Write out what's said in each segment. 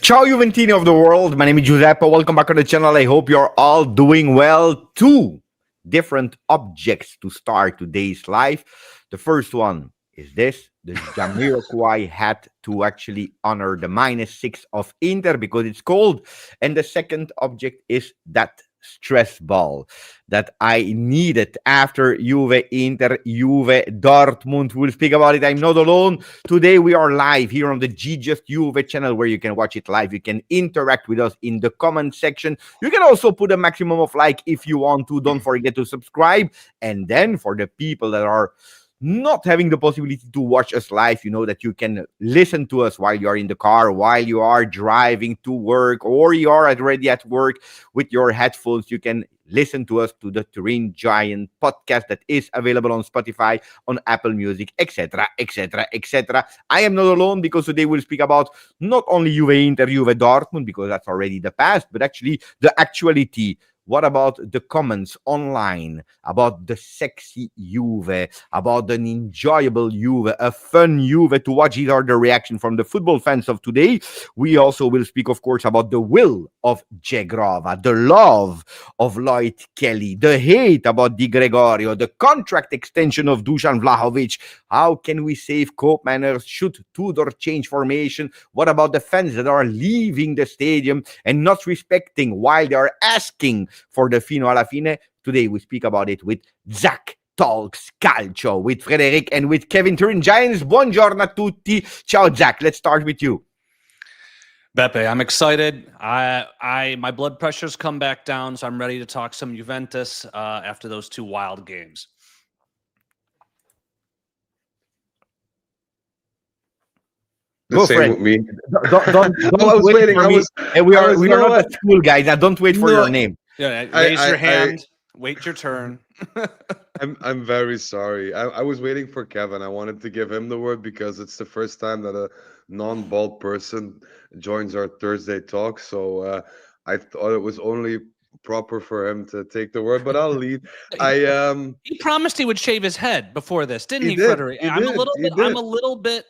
Ciao Juventini of the world. My name is Giuseppe. Welcome back on the channel. I hope you're all doing well. Two different objects to start today's live. The first one is this, the Jamiroquai hat to actually honor the -6 of Inter because it's cold. And the second object is that stress ball that I needed after Juve, Inter, Juve, Dortmund. We'll speak about it. I'm not alone. Today we are live here on the GJustjuve channel where you can watch it live. You can interact with us in the comment section. You can also put a maximum of like if you want to. Don't forget to subscribe. And then for the people that are not having the possibility to watch us live, you know that you can listen to us while you are in the car, while you are driving to work, or you are already at work with your headphones. You can listen to us to the Turin Giant podcast that is available on Spotify, on Apple Music, etc., etc., etc. I am not alone because today we'll speak about not only Juve Inter, Juve Dortmund, because that's already the past, but actually the actuality. What about the comments online about the sexy Juve, about an enjoyable Juve, a fun Juve to watch? These are the reaction from the football fans of today. We also will speak, of course, about the will of Zhegrova, the love of Lloyd Kelly, the hate about Di Gregorio, the contract extension of Dusan Vlahovic. How can we save Koopmanners? Should Tudor change formation? What about the fans that are leaving the stadium and not respecting while they are asking for the fino alla fine? Today we speak about it with Zach Talks Calcio, with Frederic and with Kevin Turin Giants. Buongiorno a tutti. Ciao Zach, let's start with you. Beppe, I'm excited. My blood pressure's come back down, so I'm ready to talk some Juventus after those two wild games. The same with me. Don't I was wait waiting. for me. We are not at school, guys. Now don't wait for your name. Yeah, raise your hand. Wait your turn. I'm very sorry. I was waiting for Kevin. I wanted to give him the word because it's the first time that a non-bald person joins our Thursday talk. So I thought it was only proper for him to take the word, but I'll lead. He promised he would shave his head before this, didn't he, did. Frederic? He I'm did. a little bit.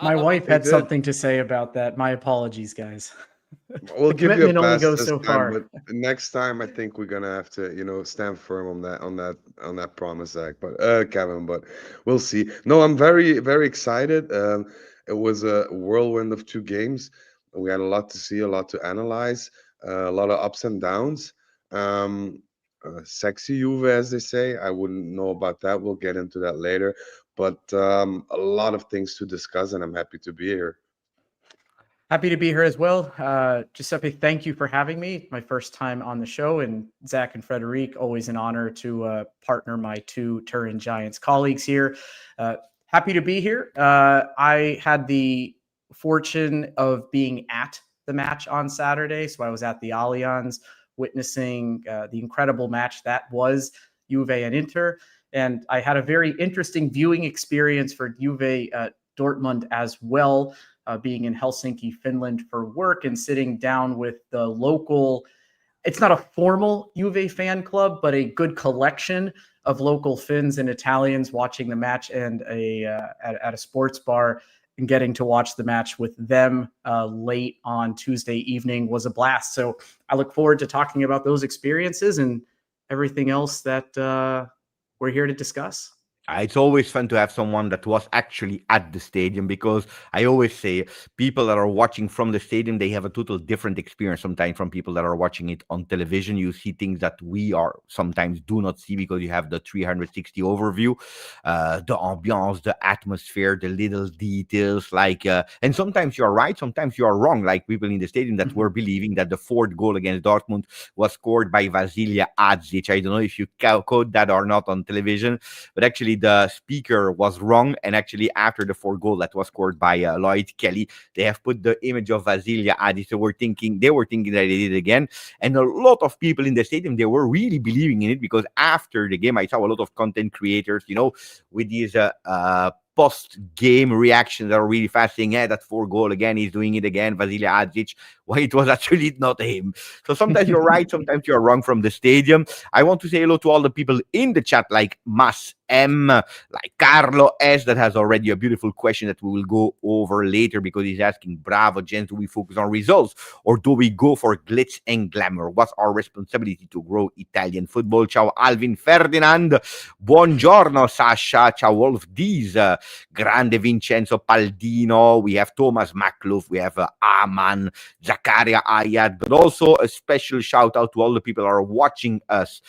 My wife had did. something to say about that. My apologies, guys. We'll The give you a commitment only pass goes this so time, far. but next time I think we're gonna have to, stand firm on that promise, Zach. But Kevin, but we'll see. No, I'm very, very excited. It was a whirlwind of two games. We had a lot to see, a lot to analyze, a lot of ups and downs. Sexy Juve, as they say. I wouldn't know about that. We'll get into that later. But a lot of things to discuss, and I'm happy to be here. Happy to be here as well. Giuseppe, thank you for having me. My first time on the show. And Zach and Frederic, always an honor to partner my two Turin Giants colleagues here. Happy to be here. I had the fortune of being at the match on Saturday. So I was at the Allianz witnessing the incredible match that was Juve and Inter. And I had a very interesting viewing experience for Juve Dortmund as well, being in Helsinki, Finland for work and sitting down with the local, it's not a formal Juve fan club, but a good collection of local Finns and Italians watching the match and at a sports bar, and getting to watch the match with them late on Tuesday evening was a blast. So I look forward to talking about those experiences and everything else that we're here to discuss. It's always fun to have someone that was actually at the stadium, because I always say people that are watching from the stadium, they have a total different experience sometimes from people that are watching it on television. You see things that we are sometimes do not see because you have the 360 overview, the ambiance, the atmosphere, the little details, and sometimes you're right, sometimes you are wrong, like people in the stadium that were believing that the fourth goal against Dortmund was scored by Vasilija Adzic. I don't know if you caught that or not on television, but actually the speaker was wrong, and actually after the fourth goal that was scored by Lloyd Kelly, they have put the image of Vasilija Adzic. So they were thinking that they did it again, and a lot of people in the stadium, they were really believing in it, because after the game I saw a lot of content creators, with these post-game reactions that are really fascinating. Yeah, that 4 goal again. He's doing it again. Vasily Adzic. Why it was actually not him. So sometimes you're right, sometimes you're wrong from the stadium. I want to say hello to all the people in the chat, like Mas M, like Carlo S, that has already a beautiful question that we will go over later because he's asking, bravo, gents, do we focus on results or do we go for glitz and glamour? What's our responsibility to grow Italian football? Ciao, Alvin Ferdinand. Buongiorno, Sasha. Ciao, Wolf Dees. Grande Vincenzo Paldino. We have Thomas Maklouf. We have Aman, Zakaria Ayad, but also a special shout out to all the people that are watching us.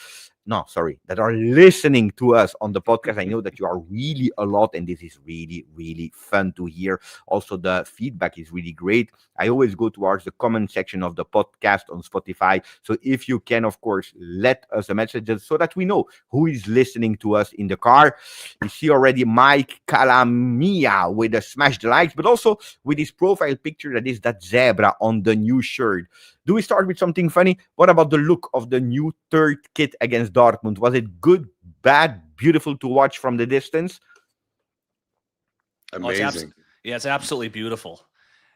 No, sorry, that are listening to us on the podcast. I know that you are really a lot, and this is really, really fun to hear. Also, the feedback is really great. I always go towards the comment section of the podcast on Spotify. So if you can, of course, let us a message so that we know who is listening to us in the car. You see already Mike Calamia with a smash the likes, but also with his profile picture that is that zebra on the new shirt. Do we start with something funny? What about the look of the new third kit against Dortmund? Was it good, bad, beautiful to watch from the distance? Amazing. It's absolutely beautiful.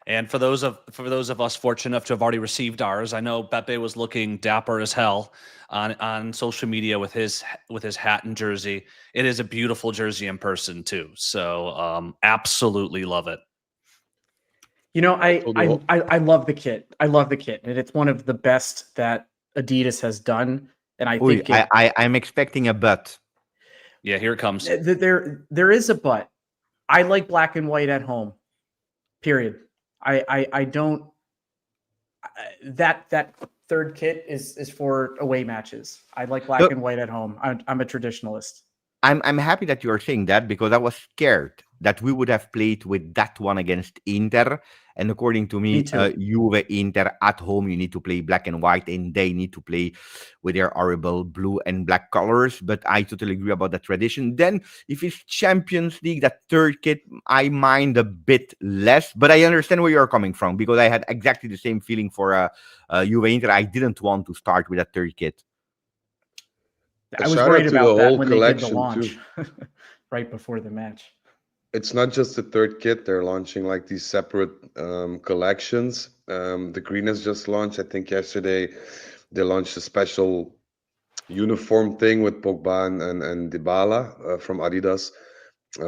And for those of us fortunate enough to have already received ours, I know Beppe was looking dapper as hell on social media with his hat and jersey. It is a beautiful jersey in person too. So absolutely love it. You know, I love the kit. I love the kit, and it's one of the best that Adidas has done. And I think I'm expecting a but. Yeah, here it comes. There is a but. I like black and white at home. Period. I don't. That third kit is for away matches. I like black and white at home. I'm a traditionalist. I'm happy that you are saying that because I was scared that we would have played with that one against Inter. And according to me, Juve, Inter at home, you need to play black and white, and they need to play with their horrible blue and black colors. But I totally agree about that tradition. Then, if it's Champions League, that third kit, I mind a bit less. But I understand where you're coming from because I had exactly the same feeling for Juve, Inter. I didn't want to start with that third kit. I was worried about that when they did the launch right before the match. It's not just the third kit. They're launching like these separate collections. The green has just launched. I think yesterday they launched a special uniform thing with Pogba and Dybala from Adidas.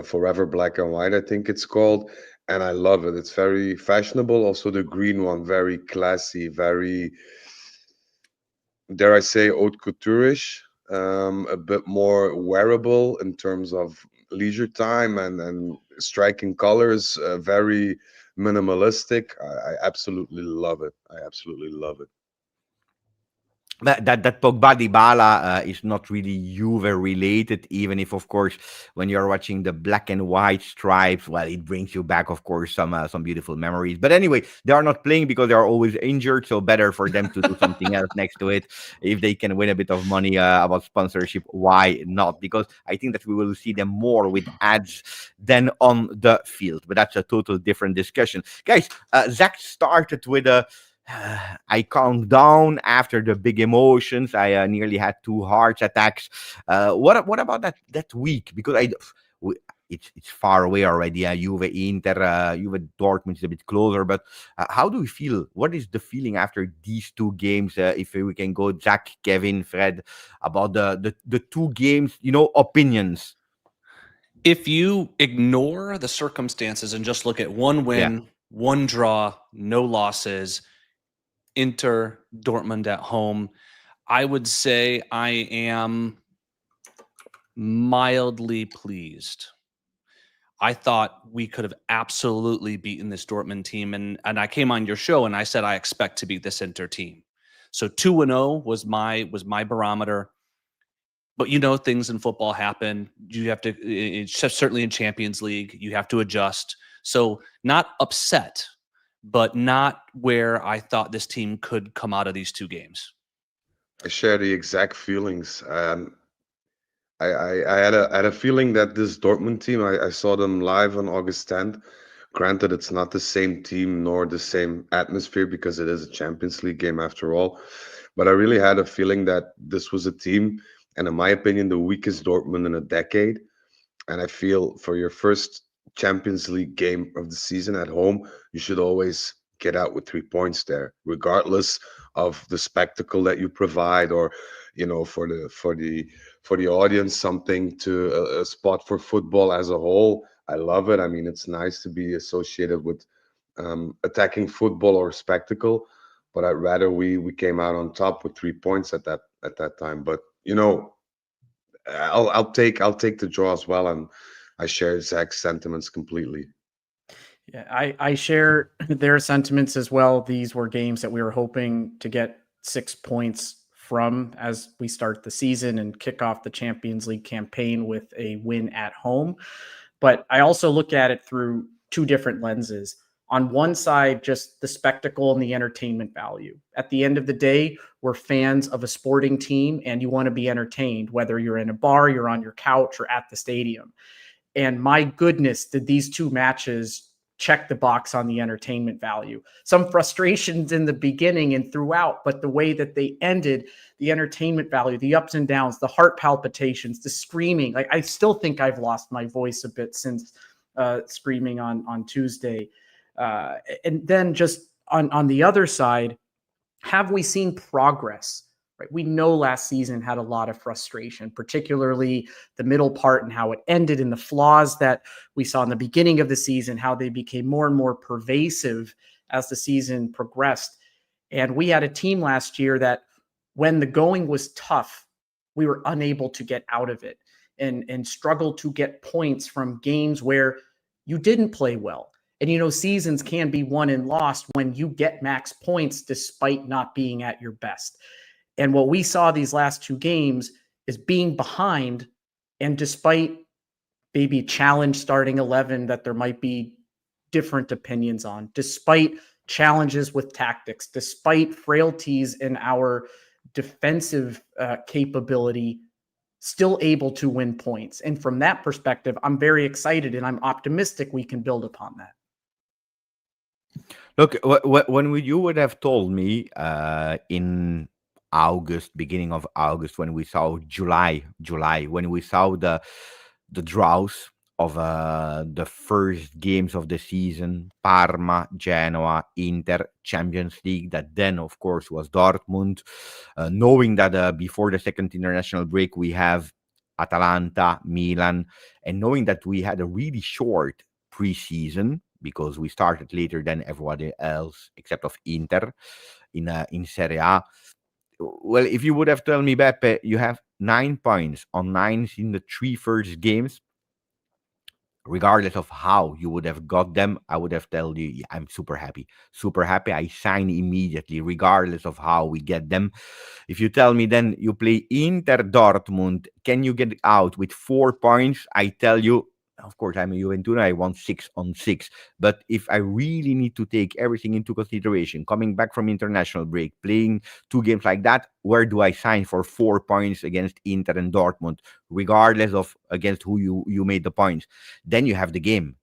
Forever Black and White, I think it's called. And I love it. It's very fashionable. Also the green one, very classy, very, dare I say, haute couture-ish. A bit more wearable in terms of leisure time and striking colors, very minimalistic. I absolutely love it. I absolutely love it. That Pogba Dybala is not really Juve related, even if, of course, when you're watching the black and white stripes, well, it brings you back, of course, some beautiful memories. But anyway, they are not playing because they are always injured, so better for them to do something else next to it. If they can win a bit of money about sponsorship, why not? Because I think that we will see them more with ads than on the field. But that's a total different discussion. Guys, Zach started with a I calmed down after the big emotions. I nearly had 2 heart attacks. What about that week? Because it's far away already. Juve Inter, Juve Dortmund is a bit closer. But how do we feel? What is the feeling after these 2 games? If we can go, Zach, Kevin, Fred, about the 2 games. Opinions. If you ignore the circumstances and just look at 1 win, 1 draw, no losses. Inter, Dortmund at home, I would say I am mildly pleased. I thought we could have absolutely beaten this Dortmund team, and I came on your show and I said I expect to beat this Inter team. So 2-0 was my barometer. But things in football happen. You have to, certainly in Champions League, you have to adjust. So not upset, but not where I thought this team could come out of these 2 games. I share the exact feelings. I had a feeling that this Dortmund team, I saw them live on August 10th. Granted, it's not the same team nor the same atmosphere because it is a Champions League game after all. But I really had a feeling that this was a team, and in my opinion, the weakest Dortmund in a decade. And I feel for your first Champions League game of the season at home, you should always get out with 3 points there, regardless of the spectacle that you provide, or for the audience, something to a spot for football as a whole. I love it. I mean, it's nice to be associated with attacking football or spectacle, but I'd rather we came out on top with 3 points at that time. But I'll take the draw as well, and I share Zach's sentiments completely. Yeah, I share their sentiments as well. These were games that we were hoping to get 6 points from as we start the season and kick off the Champions League campaign with a win at home. But I also look at it through two different lenses. On one side, just the spectacle and the entertainment value. At the end of the day, we're fans of a sporting team and you want to be entertained, whether you're in a bar, you're on your couch, or at the stadium. And my goodness, did these two matches check the box on the entertainment value. Some frustrations in the beginning and throughout, but the way that they ended, the entertainment value, the ups and downs, the heart palpitations, the screaming. Like, I still think I've lost my voice a bit since screaming on Tuesday. And then just on the other side, have we seen progress? Right. We know last season had a lot of frustration, particularly the middle part and how it ended, and the flaws that we saw in the beginning of the season, how they became more and more pervasive as the season progressed. And we had a team last year that when the going was tough, we were unable to get out of it and struggled to get points from games where you didn't play well. And, seasons can be won and lost when you get max points despite not being at your best. And what we saw these last two games is being behind, and despite maybe challenge starting 11 that there might be different opinions on, despite challenges with tactics, despite frailties in our defensive capability, still able to win points. And from that perspective, I'm very excited and I'm optimistic we can build upon that. Look, when you would have told me in August, beginning of August, when we saw July, when we saw the draws of the first games of the season, Parma, Genoa, Inter, Champions League, that then, of course, was Dortmund, knowing that before the second international break, we have Atalanta, Milan, and knowing that we had a really short preseason, because we started later than everybody else except of Inter in Serie A. Well, if you would have told me, Beppe, you have 9 points on 9 in the 3 first games, regardless of how you would have got them, I would have told you, yeah, I'm super happy. Super happy. I sign immediately, regardless of how we get them. If you tell me then you play Inter Dortmund, can you get out with 4 points? I tell you, of course, I'm a Juventus, I want 6 on 6. But if I really need to take everything into consideration, coming back from international break, playing 2 games like that, where do I sign for 4 points against Inter and Dortmund, regardless of against who you made the points? Then you have the game.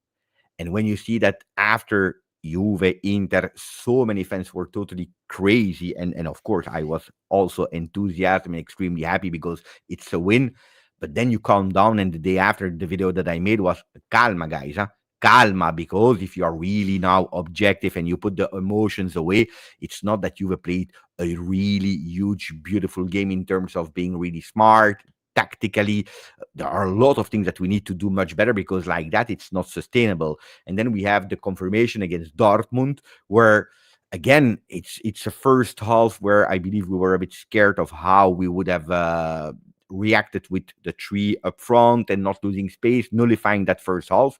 And when you see that after Juve, Inter, so many fans were totally crazy. And of course, I was also enthusiastic and extremely happy because it's a win. But then you calm down, and the day after, the video that I made was calma, guys. Calma, because if you are really now objective and you put the emotions away, it's not that you've played a really huge, beautiful game in terms of being really smart, tactically. There are a lot of things that we need to do much better, because like that, it's not sustainable. And then we have the confirmation against Dortmund, where again, it's a first half where I believe we were a bit scared of how we would have reacted with the 3 up front and not losing space, nullifying that first half.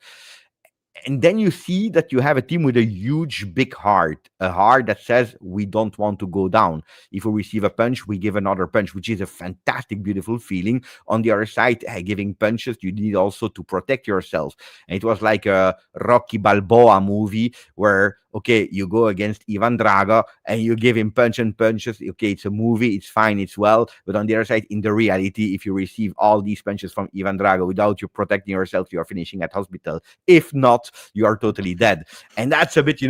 And then you see that you have a team with a huge, big heart, a heart that says we don't want to go down. If we receive a punch, we give another punch, which is a fantastic, beautiful feeling. On the other side, giving punches, you need also to protect yourself. And it was like a Rocky Balboa movie where, okay, you go against Ivan Drago and you give him punches. Okay, it's a movie, it's fine, it's well. But on the other side, in the reality, if you receive all these punches from Ivan Drago without you protecting yourself, you are finishing at hospital. If not, you are totally dead. And that's a bit,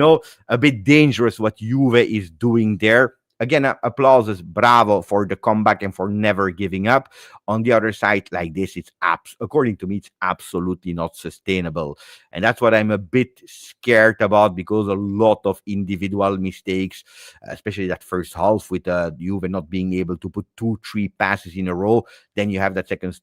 a bit dangerous what Juve is doing there again, applauses, bravo for the comeback and for never giving up. On the other side, like this, according to me, it's absolutely not sustainable. And that's what I'm a bit scared about, because a lot of individual mistakes, especially that first half with Juve not being able to put 2-3 passes in a row. Then you have that second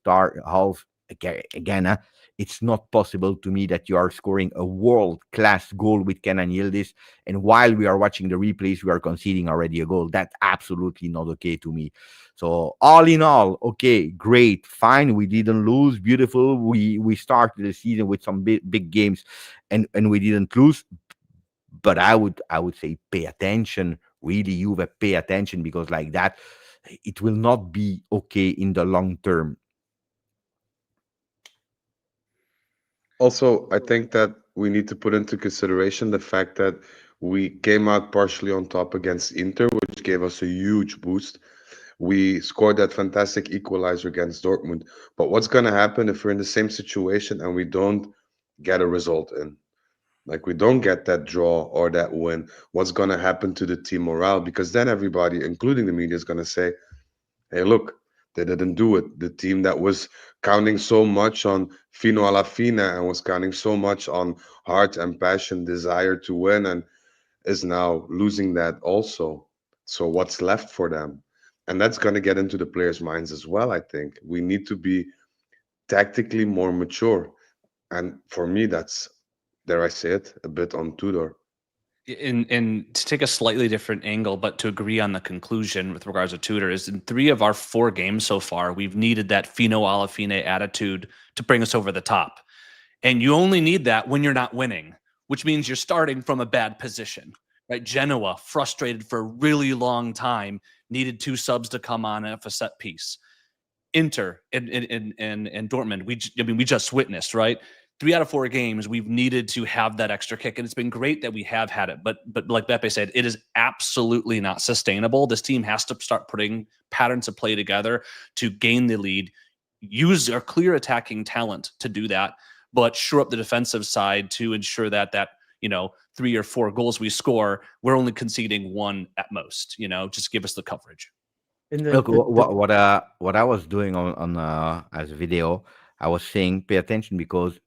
half again. It's not possible to me that you are scoring a world-class goal with Kenan Yildiz, and while we are watching the replays, we are conceding already a goal. That's absolutely not okay to me. So all in all, okay, great, fine. We didn't lose, beautiful. We started the season with some big games, and we didn't lose. But I would say pay attention, really, Juve, pay attention, because like that, it will not be okay in the long term. Also, I think that we need to put into consideration the fact that we came out partially on top against Inter, which gave us a huge boost. We scored that fantastic equalizer against Dortmund. But what's going to happen if we're in the same situation and we don't get a result in? Like, we don't get that draw or that win. What's going to happen to the team morale? Because then everybody, including the media, is going to say, hey, look, they didn't do it. The team that was counting so much on fino alla fine and was counting so much on heart and passion, desire to win, and is now losing that also. So what's left for them? And that's going to get into the players' minds as well, I think. We need to be tactically more mature. And for me, that's, dare I say it, a bit on Tudor. And to take a slightly different angle, but to agree on the conclusion with regards to Tudor, is in 3 of our 4 games so far, we've needed that fino alla fine attitude to bring us over the top. And you only need that when you're not winning, which means you're starting from a bad position, right? Genoa, frustrated for a really long time, needed 2 subs to come on off a set piece. Inter and Dortmund, we just witnessed, right? 3 out of 4 games, we've needed to have that extra kick, and it's been great that we have had it. But like Beppe said, it is absolutely not sustainable. This team has to start putting patterns of play together to gain the lead, use our clear attacking talent to do that, but shore up the defensive side to ensure that 3 or 4 goals we score, we're only conceding 1 at most. Just give us the coverage. Look, what I was doing on as a video, I was saying pay attention, because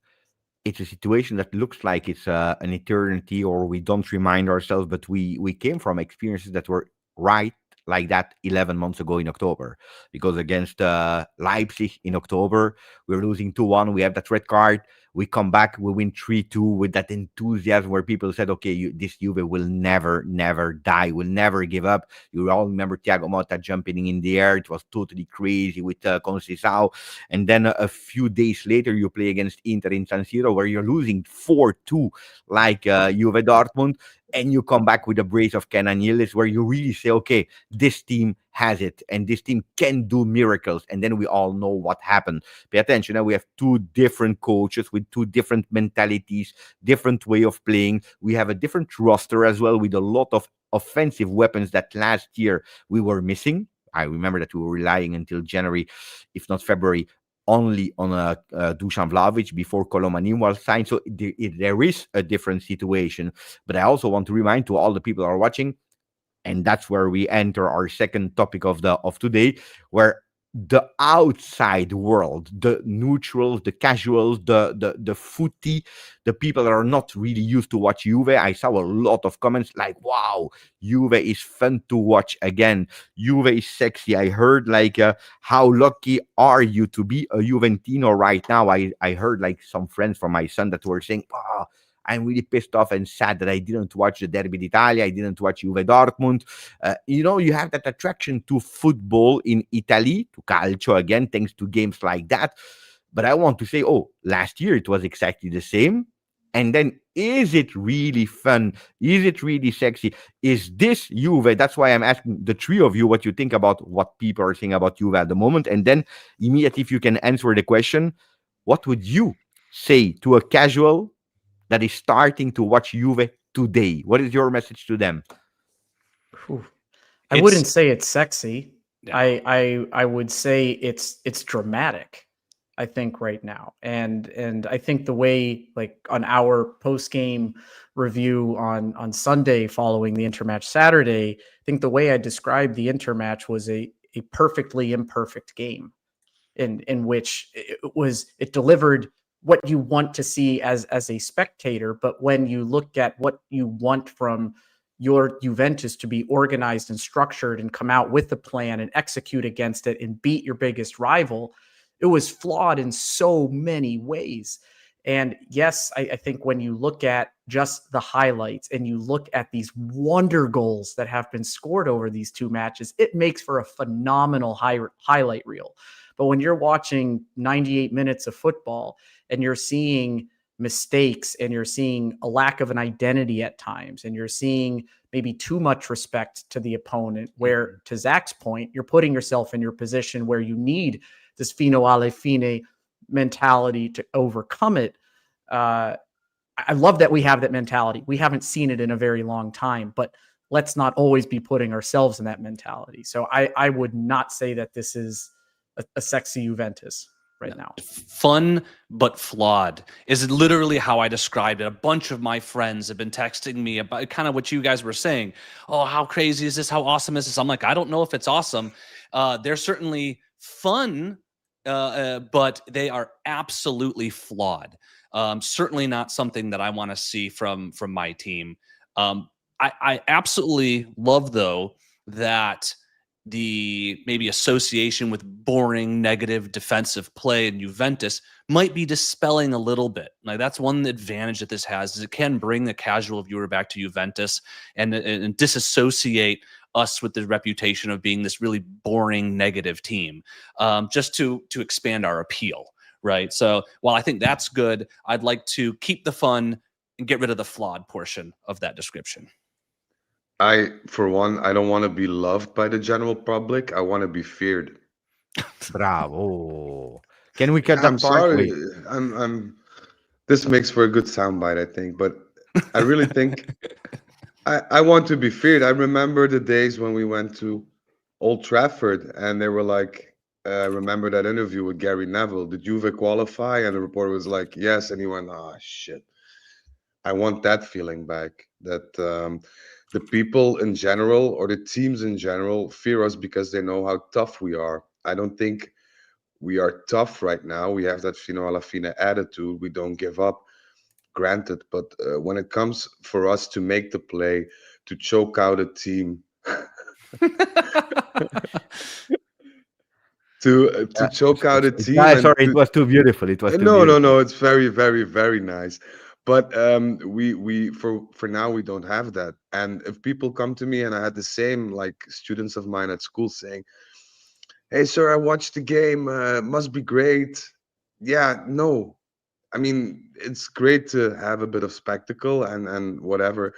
it's a situation that looks like it's an eternity, or we don't remind ourselves, but we came from experiences that were right like that 11 months ago in October, because against Leipzig in October, we were losing 2-1. We have that red card. We come back, we win 3-2 with that enthusiasm where people said, okay, this Juve will never die, will never give up. You all remember Thiago Motta jumping in the air. It was totally crazy with Conceição. And then a few days later, you play against Inter in San Siro, where you're losing 4-2 like Juve Dortmund. And you come back with a brace of Kenan Yildiz, where you really say, okay, this team has it, and this team can do miracles. And then we all know what happened. Pay attention. We have 2 different coaches with 2 different mentalities, different way of playing. We have a different roster as well, with a lot of offensive weapons that last year we were missing. I remember that we were relying until January, if not February, only on Dusan Vlahovic before Colomani was signed. So there is a different situation. But I also want to remind to all the people who are watching, and that's where we enter our second topic of today, where the outside world, the neutrals, the casuals, the footy, the people that are not really used to watch Juve. I saw a lot of comments like, wow, Juve is fun to watch again. Juve is sexy. I heard like, how lucky are you to be a Juventino right now? I heard like some friends from my son that were saying, oh, I'm really pissed off and sad that I didn't watch the Derby d'Italia. I didn't watch Juve Dortmund. You have that attraction to football in Italy, to calcio again, thanks to games like that. But I want to say, last year it was exactly the same. And then, is it really fun? Is it really sexy? Is this Juve? That's why I'm asking the 3 of you what you think about what people are saying about Juve at the moment. And then, immediately, if you can answer the question, what would you say to a casual that is starting to watch Juve today? What is your message to them? I wouldn't say it's sexy. Yeah. I would say it's dramatic. I think, right now. And I think the way, like, on our post-game review on Sunday following the Intermatch Saturday, I think the way I described the Intermatch was a perfectly imperfect game in which it delivered what you want to see as a spectator. But when you look at what you want from your Juventus to be organized and structured and come out with a plan and execute against it and beat your biggest rival, it was flawed in so many ways. And yes, I think when you look at just the highlights and you look at these wonder goals that have been scored over these two matches, it makes for a phenomenal highlight reel. But when you're watching 98 minutes of football and you're seeing mistakes and you're seeing a lack of an identity at times and you're seeing maybe too much respect to the opponent, where, to Zach's point, you're putting yourself in your position where you need this fino alla fine mentality to overcome it. I love that we have that mentality. We haven't seen it in a very long time, but let's not always be putting ourselves in that mentality. So I would not say that this is a sexy Juventus right now. Fun but flawed is literally how I described it. A bunch of my friends have been texting me about kind of what you guys were saying. Oh, how crazy is this? How awesome is this? I'm like, I don't know if it's awesome. They're certainly fun, but they are absolutely flawed. Certainly not something that I want to see from my team. I absolutely love, though, that the maybe association with boring, negative defensive play in Juventus might be dispelling a little bit. Like, that's one advantage that this has, is it can bring the casual viewer back to Juventus and disassociate us with the reputation of being this really boring, negative team, just to expand our appeal, right? So while I think that's good, I'd like to keep the fun and get rid of the flawed portion of that description. For one, I don't want to be loved by the general public. I want to be feared. Bravo. Can we cut that I'm part? sorry. Wait. I'm. This makes for a good soundbite, I think. But I really think I want to be feared. I remember the days when we went to Old Trafford and they were like, I remember that interview with Gary Neville. Did Juve qualify? And the reporter was like, yes. And he went, oh, shit. I want that feeling back. That the people in general, or the teams in general, fear us because they know how tough we are. I don't think we are tough right now. We have that fino alla fine attitude. We don't give up, granted. But when it comes for us to make the play, to choke out a team, to choke out a team, Guys, and sorry, it was too beautiful. It was too no, beautiful. it's very, very, very nice. But we for now we don't have that. And if people come to me, and I had the same, like, students of mine at school saying, "Hey, sir, I watched the game. Must be great." Yeah, no. I mean, it's great to have a bit of spectacle and whatever,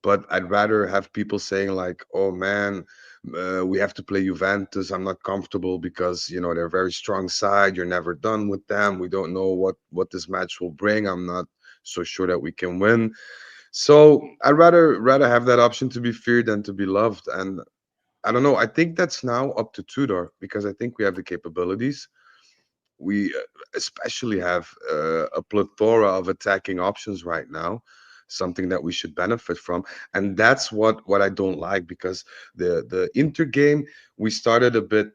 but I'd rather have people saying like, "Oh man, we have to play Juventus. I'm not comfortable because they're a very strong side. You're never done with them. We don't know what this match will bring. I'm not so sure that we can win." So I'd rather have that option to be feared than to be loved. And I don't know. I think that's now up to Tudor because I think we have the capabilities. We especially have a plethora of attacking options right now, something that we should benefit from. And that's what I don't like, because the Inter game, we started a bit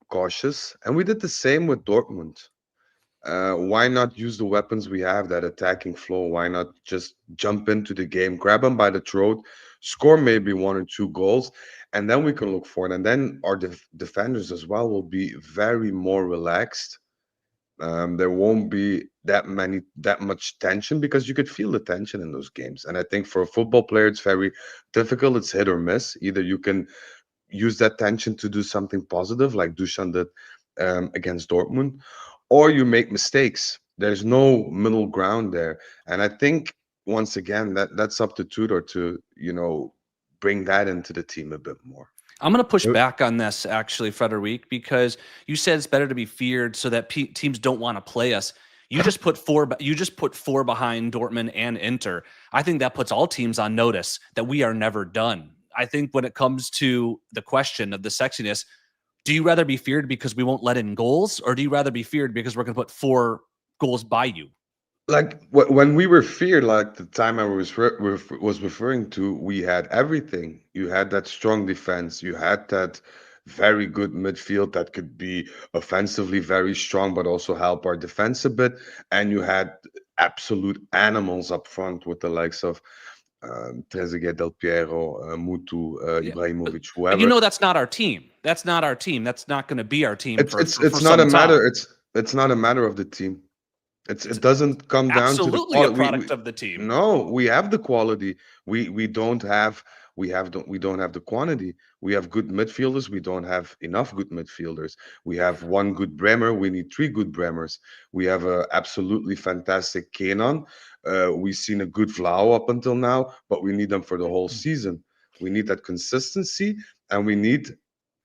cautious, and we did the same with Dortmund. Why not use the weapons we have, that attacking flow? Why not just jump into the game, grab them by the throat, score maybe one or two goals, and then we can look forward. And then our defenders as well will be very more relaxed. There won't be that much tension, because you could feel the tension in those games. And I think for a football player, it's very difficult. It's hit or miss. Either you can use that tension to do something positive, like Dusan did against Dortmund, or you make mistakes. There's no middle ground there. And I think, once again, that's up to Tudor to bring that into the team a bit more. I'm going to push back on this, actually, Frederic, because you said it's better to be feared so that teams don't want to play us. You just put four behind Dortmund and Inter. I think that puts all teams on notice that we are never done. I think when it comes to the question of the sexiness, Do you rather be feared because we won't let in goals, or do you rather be feared because we're going to put 4 goals by you? Like when we were feared, like the time I was referring to, we had everything. You had that strong defense. You had that very good midfield that could be offensively very strong, but also help our defense a bit. And you had absolute animals up front with the likes of Trezeguet, Del Piero, Mutu, Yeah, but Ibrahimovic, you whoever. know that's not our team. That's not our team. That's not going to be our team It's for it's for, for it's not a some matter. time. It's not a matter of the team. It's It doesn't come down to the absolutely a quality. product of the team. No, we have the quality. We don't have we don't have the quantity. We have good midfielders. We don't have enough good midfielders. We have one good Bremer. We need three good Bremers. We have a absolutely fantastic Kenan. We've seen a good Vlau up until now, but we need them for the whole season. We need that consistency, and we need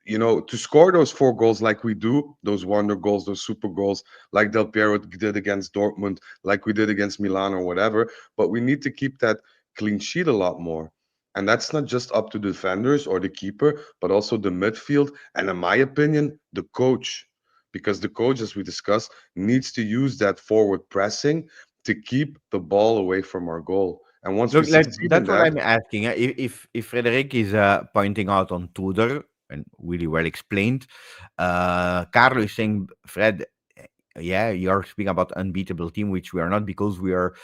to score those 4 goals like we do, those wonder goals, those super goals, like Del Piero did against Dortmund, like we did against Milan or whatever. But we need to keep that clean sheet a lot more. And that's not just up to the defenders or the keeper, but also the midfield. And in my opinion, the coach. Because the coach, as we discussed, needs to use that forward pressing to keep the ball away from our goal. And once we Look, succeed in that's what that, I'm asking. If Frederic is pointing out on Tudor and really well explained, Carlo is saying, Fred, yeah, you're speaking about unbeatable team, which we are not because we are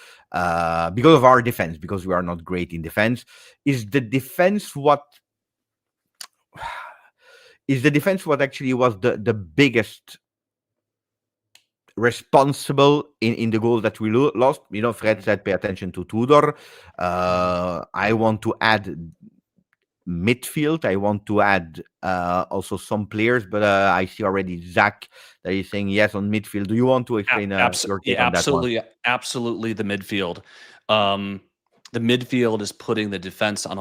because of our defense, because we are not great in defense. Is the defense what actually was the biggest responsible in the goal that we lost? Fred said pay attention to Tudor. I want to add midfield. I want to add also some players, but I see already Zach that is saying yes on midfield. Do you want to explain your take on that one? Absolutely. The midfield. The midfield is putting the defense on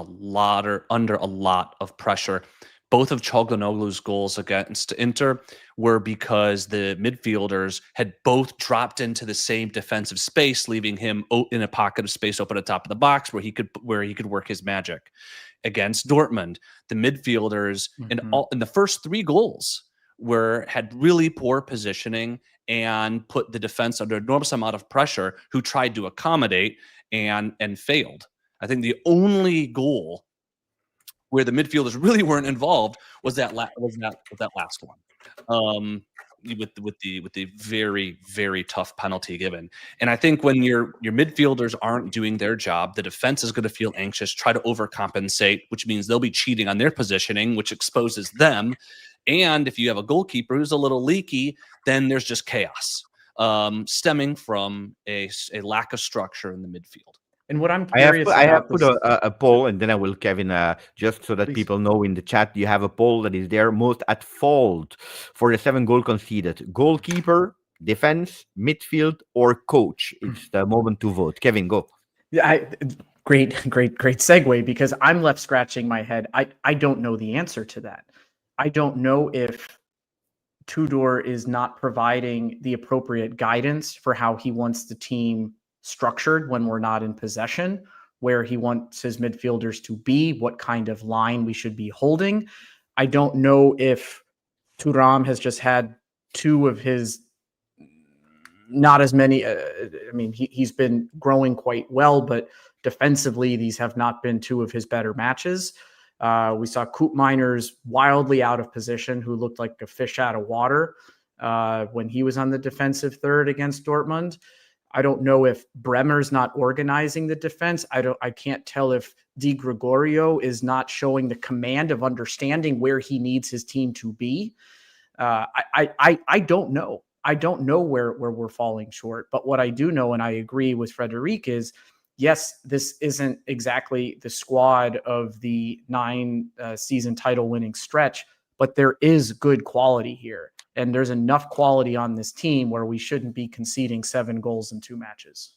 under a lot of pressure. Both of Çalhanoğlu's goals against Inter were because the midfielders had both dropped into the same defensive space, leaving him in a pocket of space open at the top of the box where he could work his magic. Against Dortmund, the midfielders in the first 3 goals had really poor positioning and put the defense under an enormous amount of pressure, who tried to accommodate and failed. I think the only goal where the midfielders really weren't involved was that last one, with the very, very tough penalty given. And I think when your midfielders aren't doing their job, the defense is going to feel anxious, try to overcompensate, which means they'll be cheating on their positioning, which exposes them. And if you have a goalkeeper who's a little leaky, then there's just chaos stemming from a lack of structure in the midfield. And what I'm I have curious put, I have about put this, a poll, and then I will, Kevin, just so that please. people know in the chat, you have a poll that is there, most at fault for the 7 goal conceded: goalkeeper, defense, midfield, or coach. It's the moment to vote. Kevin, go. Yeah, great segue, because I'm left scratching my head. I don't know the answer to that. I don't know if Tudor is not providing the appropriate guidance for how he wants the team structured when we're not in possession, where he wants his midfielders to be, what kind of line we should be holding. I don't know if Thuram has just had 2 of his, not as many. He's been growing quite well, but defensively, these have not been 2 of his better matches. We saw Koopmeiners wildly out of position, who looked like a fish out of water when he was on the defensive third against Dortmund. I don't know if Bremer's not organizing the defense. I can't tell if Di Gregorio is not showing the command of understanding where he needs his team to be. I don't know. I don't know where we're falling short. But what I do know, and I agree with Frederic, is yes, this isn't exactly the squad of the 9 season title winning stretch, but there is good quality here. And there's enough quality on this team where we shouldn't be conceding 7 goals in 2 matches.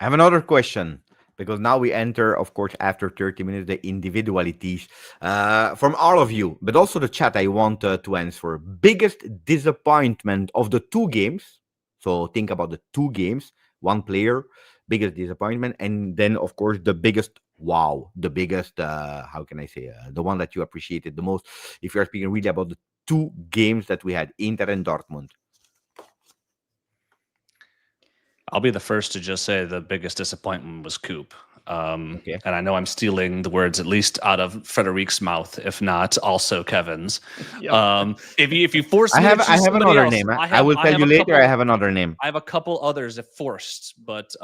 I have another question, because now we enter, of course, after 30 minutes, the individualities from all of you, but also the chat. I want to answer biggest disappointment of the 2 games. So think about the 2 games, 1 player, biggest disappointment, and then, of course, the biggest wow, the biggest, how can I say, the one that you appreciated the most. If you're speaking really about the two games that we had, Inter and Dortmund? I'll be the first to just say the biggest disappointment was Coop. Okay. And I know I'm stealing the words at least out of Frederic's mouth, if not also Kevin's. Yep. If you force I me to have choose somebody another else, name. I have- will tell have you a later. couple- I have another name. I have a couple others if forced, but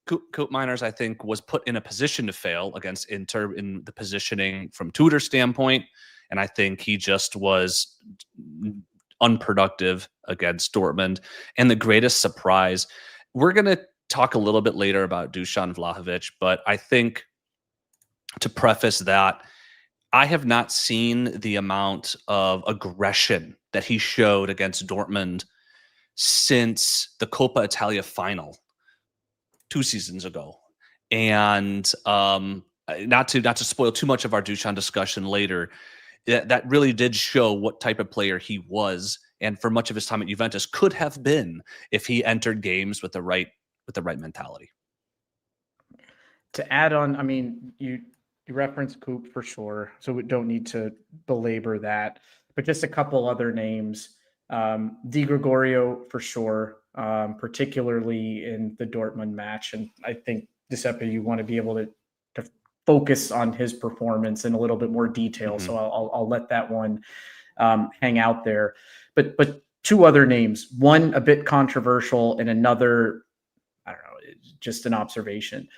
Coop Miners, I think, was put in a position to fail against Inter in the positioning from Tudor's standpoint, and I think he just was unproductive against Dortmund. And the greatest surprise, we're going to talk a little bit later about Dusan Vlahovic, but I think to preface that, I have not seen the amount of aggression that he showed against Dortmund since the Coppa Italia final 2 seasons ago. And not to spoil too much of our Dusan discussion later, that really did show what type of player he was, and for much of his time at Juventus could have been if he entered games with the right mentality. To add on, I mean, you referenced Coop for sure, so we don't need to belabor that. But just a couple other names. Di Gregorio for sure, particularly in the Dortmund match. And I think, Giuseppe, you want to be able to focus on his performance in a little bit more detail. Mm-hmm. So I'll let that one hang out there. But two other names, one a bit controversial and another, I don't know, just an observation.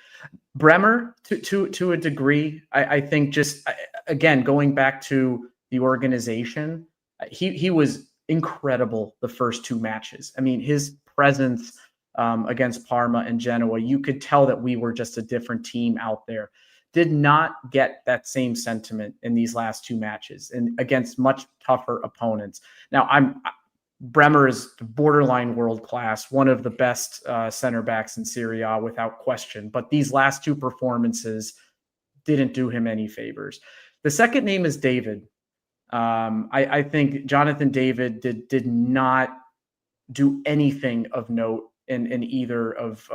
Bremer, to a degree, I think just, again, going back to the organization, he was incredible the first 2 matches. I mean, his presence against Parma and Genoa, you could tell that we were just a different team out there. Did not get that same sentiment in these last 2 matches and against much tougher opponents. Now, Bremer is borderline world class, one of the best center backs in Serie A without question. But these last 2 performances didn't do him any favors. The second name is David. I think Jonathan David did not do anything of note in either of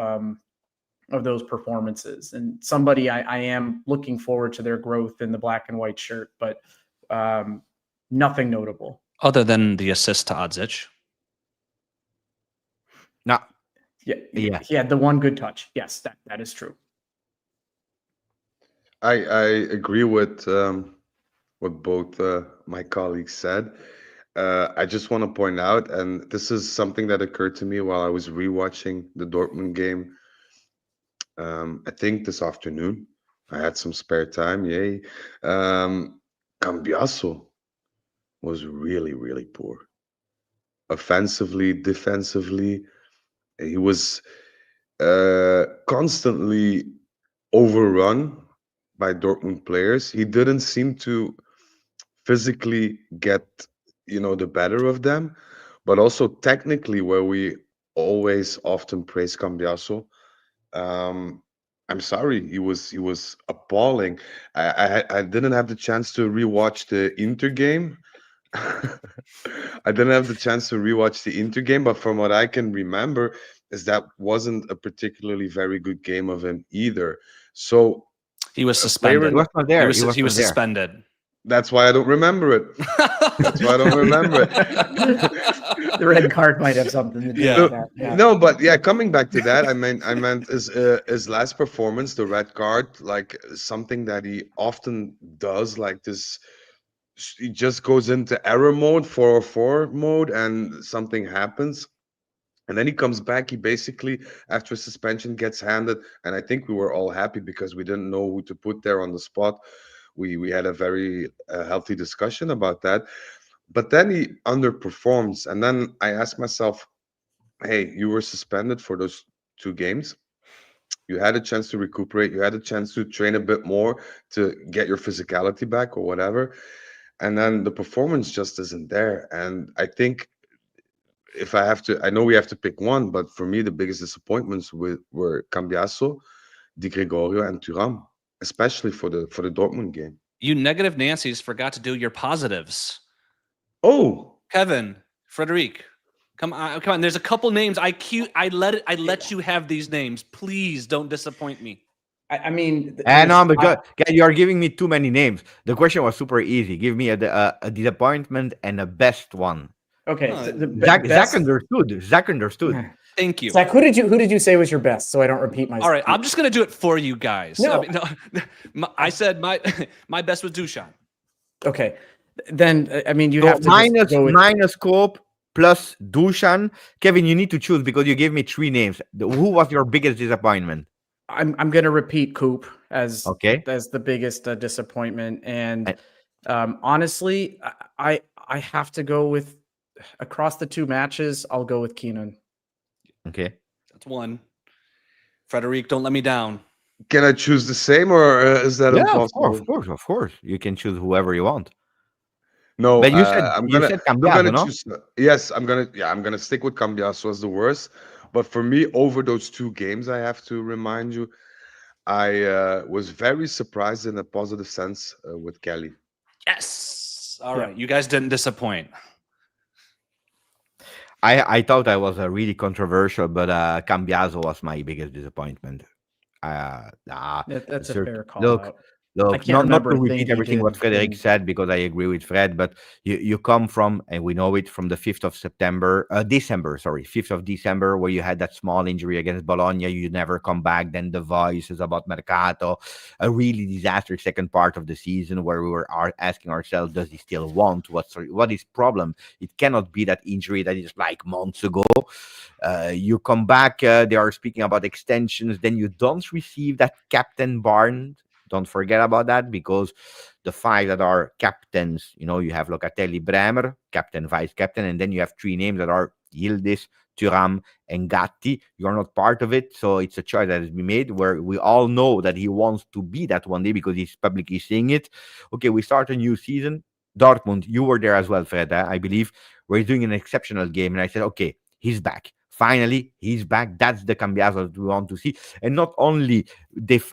those performances. And somebody I am looking forward to their growth in the black and white shirt, but nothing notable. Other than the assist to Odzic. No. Yeah. He had the one good touch. Yes, that is true. I agree with what both my colleagues said. I just want to point out, and this is something that occurred to me while I was rewatching the Dortmund game. I think this afternoon I had some spare time. Yay! Cambiasso was really, really poor. Offensively, defensively, he was constantly overrun by Dortmund players. He didn't seem to physically get, the better of them, but also technically, where we always often praise Cambiasso. I'm sorry, he was appalling. I didn't have the chance to rewatch the Inter game. I didn't have the chance to rewatch the Inter game, but from what I can remember, is that wasn't a particularly very good game of him either. So He was suspended. He was not there. He was not there. suspended. that's why I don't remember it. That's why I don't remember it. The red card might have something to do with that. Yeah. No, but yeah, coming back to that, I meant his last performance, the red card, like something that he often does, like this. He just goes into error mode, 404 mode, and something happens. And then he comes back. He basically, after suspension, gets handed. And I think we were all happy because we didn't know who to put there on the spot. We had a very healthy discussion about that. But then he underperforms. And then I asked myself, hey, you were suspended for those 2 games. You had a chance to recuperate. You had a chance to train a bit more to get your physicality back or whatever. And then the performance just isn't there. And I think if I have to, I know we have to pick one, but for me, the biggest disappointments were Cambiasso, Di Gregorio, and Thuram, especially for the Dortmund game. You negative Nancy's forgot to do your positives. Oh, Kevin, Frederic, come on. There's a couple names. I let you have these names. Please don't disappoint me. I mean, And there's no, because you're giving me too many names. The question was super easy. Give me a disappointment and a best one. okay. Huh, Zach Best. understood. Zach understood. thank you. Zach, who did you say was your best? So I don't repeat myself. All right, I'm just gonna do it for you guys. No. I said my best was Dusan. Okay, then I mean you So have to just go with, minus Cope plus Dushan. Kevin, you need to choose because you gave me three names. Who was your biggest disappointment? I'm going to repeat Coop as Okay. the biggest disappointment, and And- honestly, I have to go with across the two matches. I'll go with Keenan. Okay. That's one. Frederic, don't let me down. Can I choose the same, or is that Yeah, impossible? of course. You can choose whoever you want. No, But you I'm said I'm Cambiaso, gonna no? choose. Yes, I'm gonna stick with Cambiaso as the worst. But for me, over those two games, I have to remind you, I was very surprised in a positive sense with Kelly. Yes. All Yeah. right, you guys didn't disappoint. I thought I was really controversial, but Cambiaso was my biggest disappointment. That's a Sir, fair call look, out. I look, can't not remember to a thing repeat he everything what did Frederick in- said because I agree with Fred, but you come from, and we know it from the 5th of December, sorry, 5th of December, where you had that small injury against Bologna, you never come back, then the voices about Mercato, a really disastrous second part of the season where we were asking ourselves, does he still want? What is problem? It cannot be that injury that is like months ago. You come back, they are speaking about extensions, then you don't receive that captain Barnes. Don't forget about that because the five that are captains, you have Locatelli, Bremer, captain, vice captain, and then you have three names that are Yildiz, Thuram, and Gatti. You're not part of it, so it's a choice that has been made where we all know that he wants to be that one day because he's publicly saying it. Okay, we start a new season. Dortmund, you were there as well, Fred, I believe. We're doing an exceptional game, and I said, okay, he's back. Finally, he's back. That's the Cambiaso that we want to see. And not only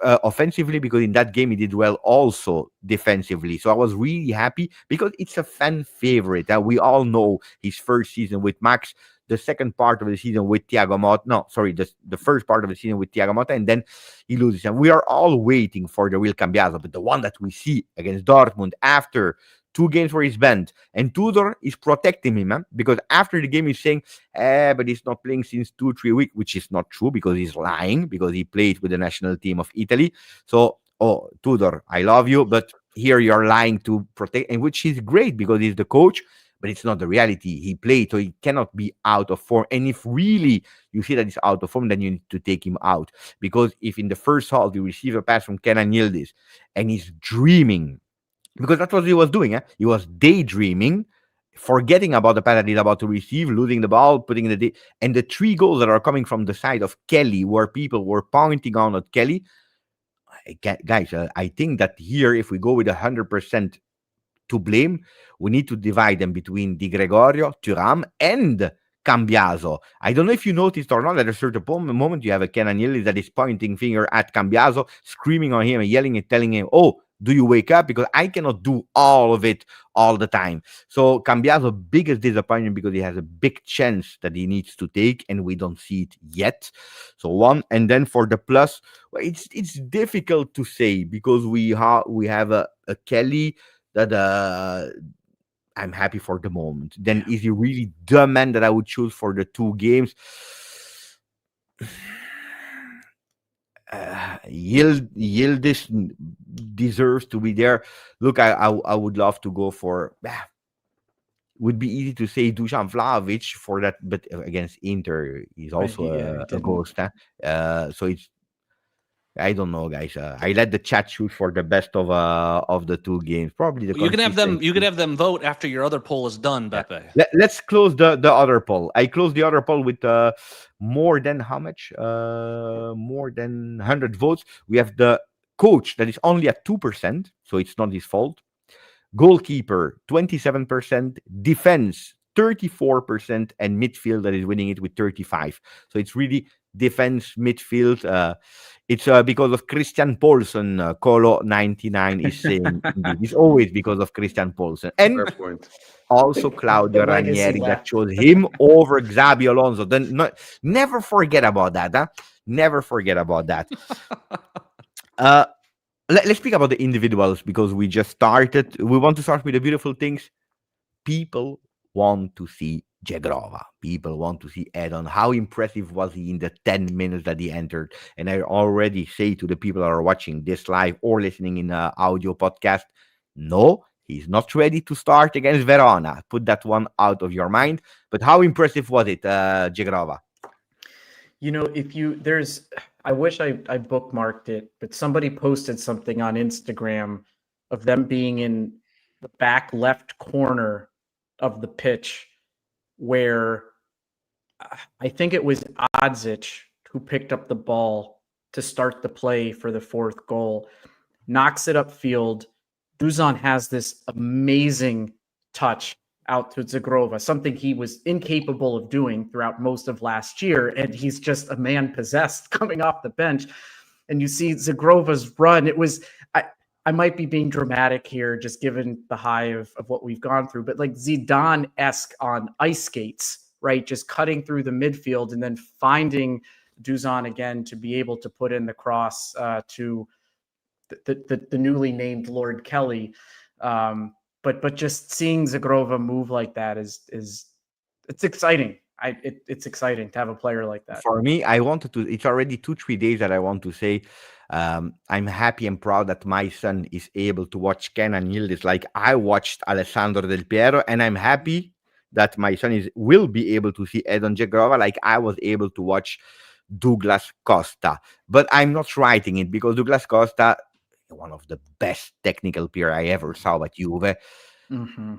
offensively, because in that game he did well also defensively. So I was really happy because it's a fan favorite. We all know his first season with Max, the second part of the season with Thiago Motta. No, sorry, the first part of the season with Thiago Motta, and then he loses. And we are all waiting for the real Cambiaso. But the one that we see against Dortmund after 2 games where he's banned, and Tudor is protecting him, because after the game he's saying, but he's not playing since 2-3 weeks, which is not true because he's lying because he played with the national team of Italy. So, Tudor, I love you, but here you're lying to protect, and which is great because he's the coach, but it's not the reality. He played, so he cannot be out of form. And if really you see that he's out of form, then you need to take him out. Because if in the first half you receive a pass from Kenan Yildiz and he's dreaming, because that's what he was doing. He was daydreaming, forgetting about the pass that he's about to receive, losing the ball, putting in the and the 3 goals that are coming from the side of Kelly, where people were pointing on at Kelly. Guys, I think that here, if we go with 100% to blame, we need to divide them between Di Gregorio, Thuram, and Cambiaso. I don't know if you noticed or not, at a certain moment you have a Kenan Yildiz that is pointing finger at Cambiaso, screaming on him and yelling and telling him, oh, do you wake up? Because I cannot do all of it all the time. So Cambiaso, biggest disappointment because he has a big chance that he needs to take, and we don't see it yet. So one, and then for the plus, well, it's difficult to say because we have a Kelly that I'm happy for the moment. Then is he really the man that I would choose for the 2 games? Yildiz deserves to be there. Look, I would love to go for. Would be easy to say Dusan Vlahovic for that, but against Inter, he's also he a didn't. ghost. So it's. I don't know, guys. I let the chat choose for the best of the 2 games. Probably the You can have them. You consistency. can have them vote after your other poll is done, Beppe. Let's close the other poll. I closed the other poll with more than how much? More than 100 votes. We have the coach that is only at 2%, so it's not his fault. Goalkeeper 27%, defense 34%, and midfield that is winning it with 35%. So it's really defense, midfield. It's because of Christian Poulsen. Colo 99 is saying indeed. It's always because of Christian Poulsen. And Fair point. also Claudio The legacy Ranieri that left. chose him over Xabi Alonso. Then never forget about that. Never forget about that. Uh, let's speak about the individuals because we just started. We want to start with the beautiful things. People want to see Zhegrova. People want to see Edon. How impressive was he in the 10 minutes that he entered? And I already say to the people that are watching this live or listening in an audio podcast, no, he's not ready to start against Verona. Put that one out of your mind. But how impressive was it, Zhegrova? You know, I wish I bookmarked it, but somebody posted something on Instagram of them being in the back left corner of the pitch where I think it was Odzic who picked up the ball to start the play for the fourth goal, knocks it upfield. Dusan has this amazing touch out to Zhegrova, something he was incapable of doing throughout most of last year. And he's just a man possessed coming off the bench. And you see Zhegrova's run. It was, I might be being dramatic here, just given the high of what we've gone through, but like Zidane-esque on ice skates, right? Just cutting through the midfield and then finding Dusan again to be able to put in the cross to the newly named Lord Kelly. But just seeing Zhegrova move like that is it's exciting. It's exciting to have a player like that. For me, I wanted to. It's already 2-3 days that I want to say. I'm happy and proud that my son is able to watch Ken and Yildiz like I watched Alessandro Del Piero, and I'm happy that my son will be able to see Edon Zhegrova like I was able to watch Douglas Costa. But I'm not writing it because Douglas Costa, one of the best technical player I ever saw at Juve. Mm-hmm.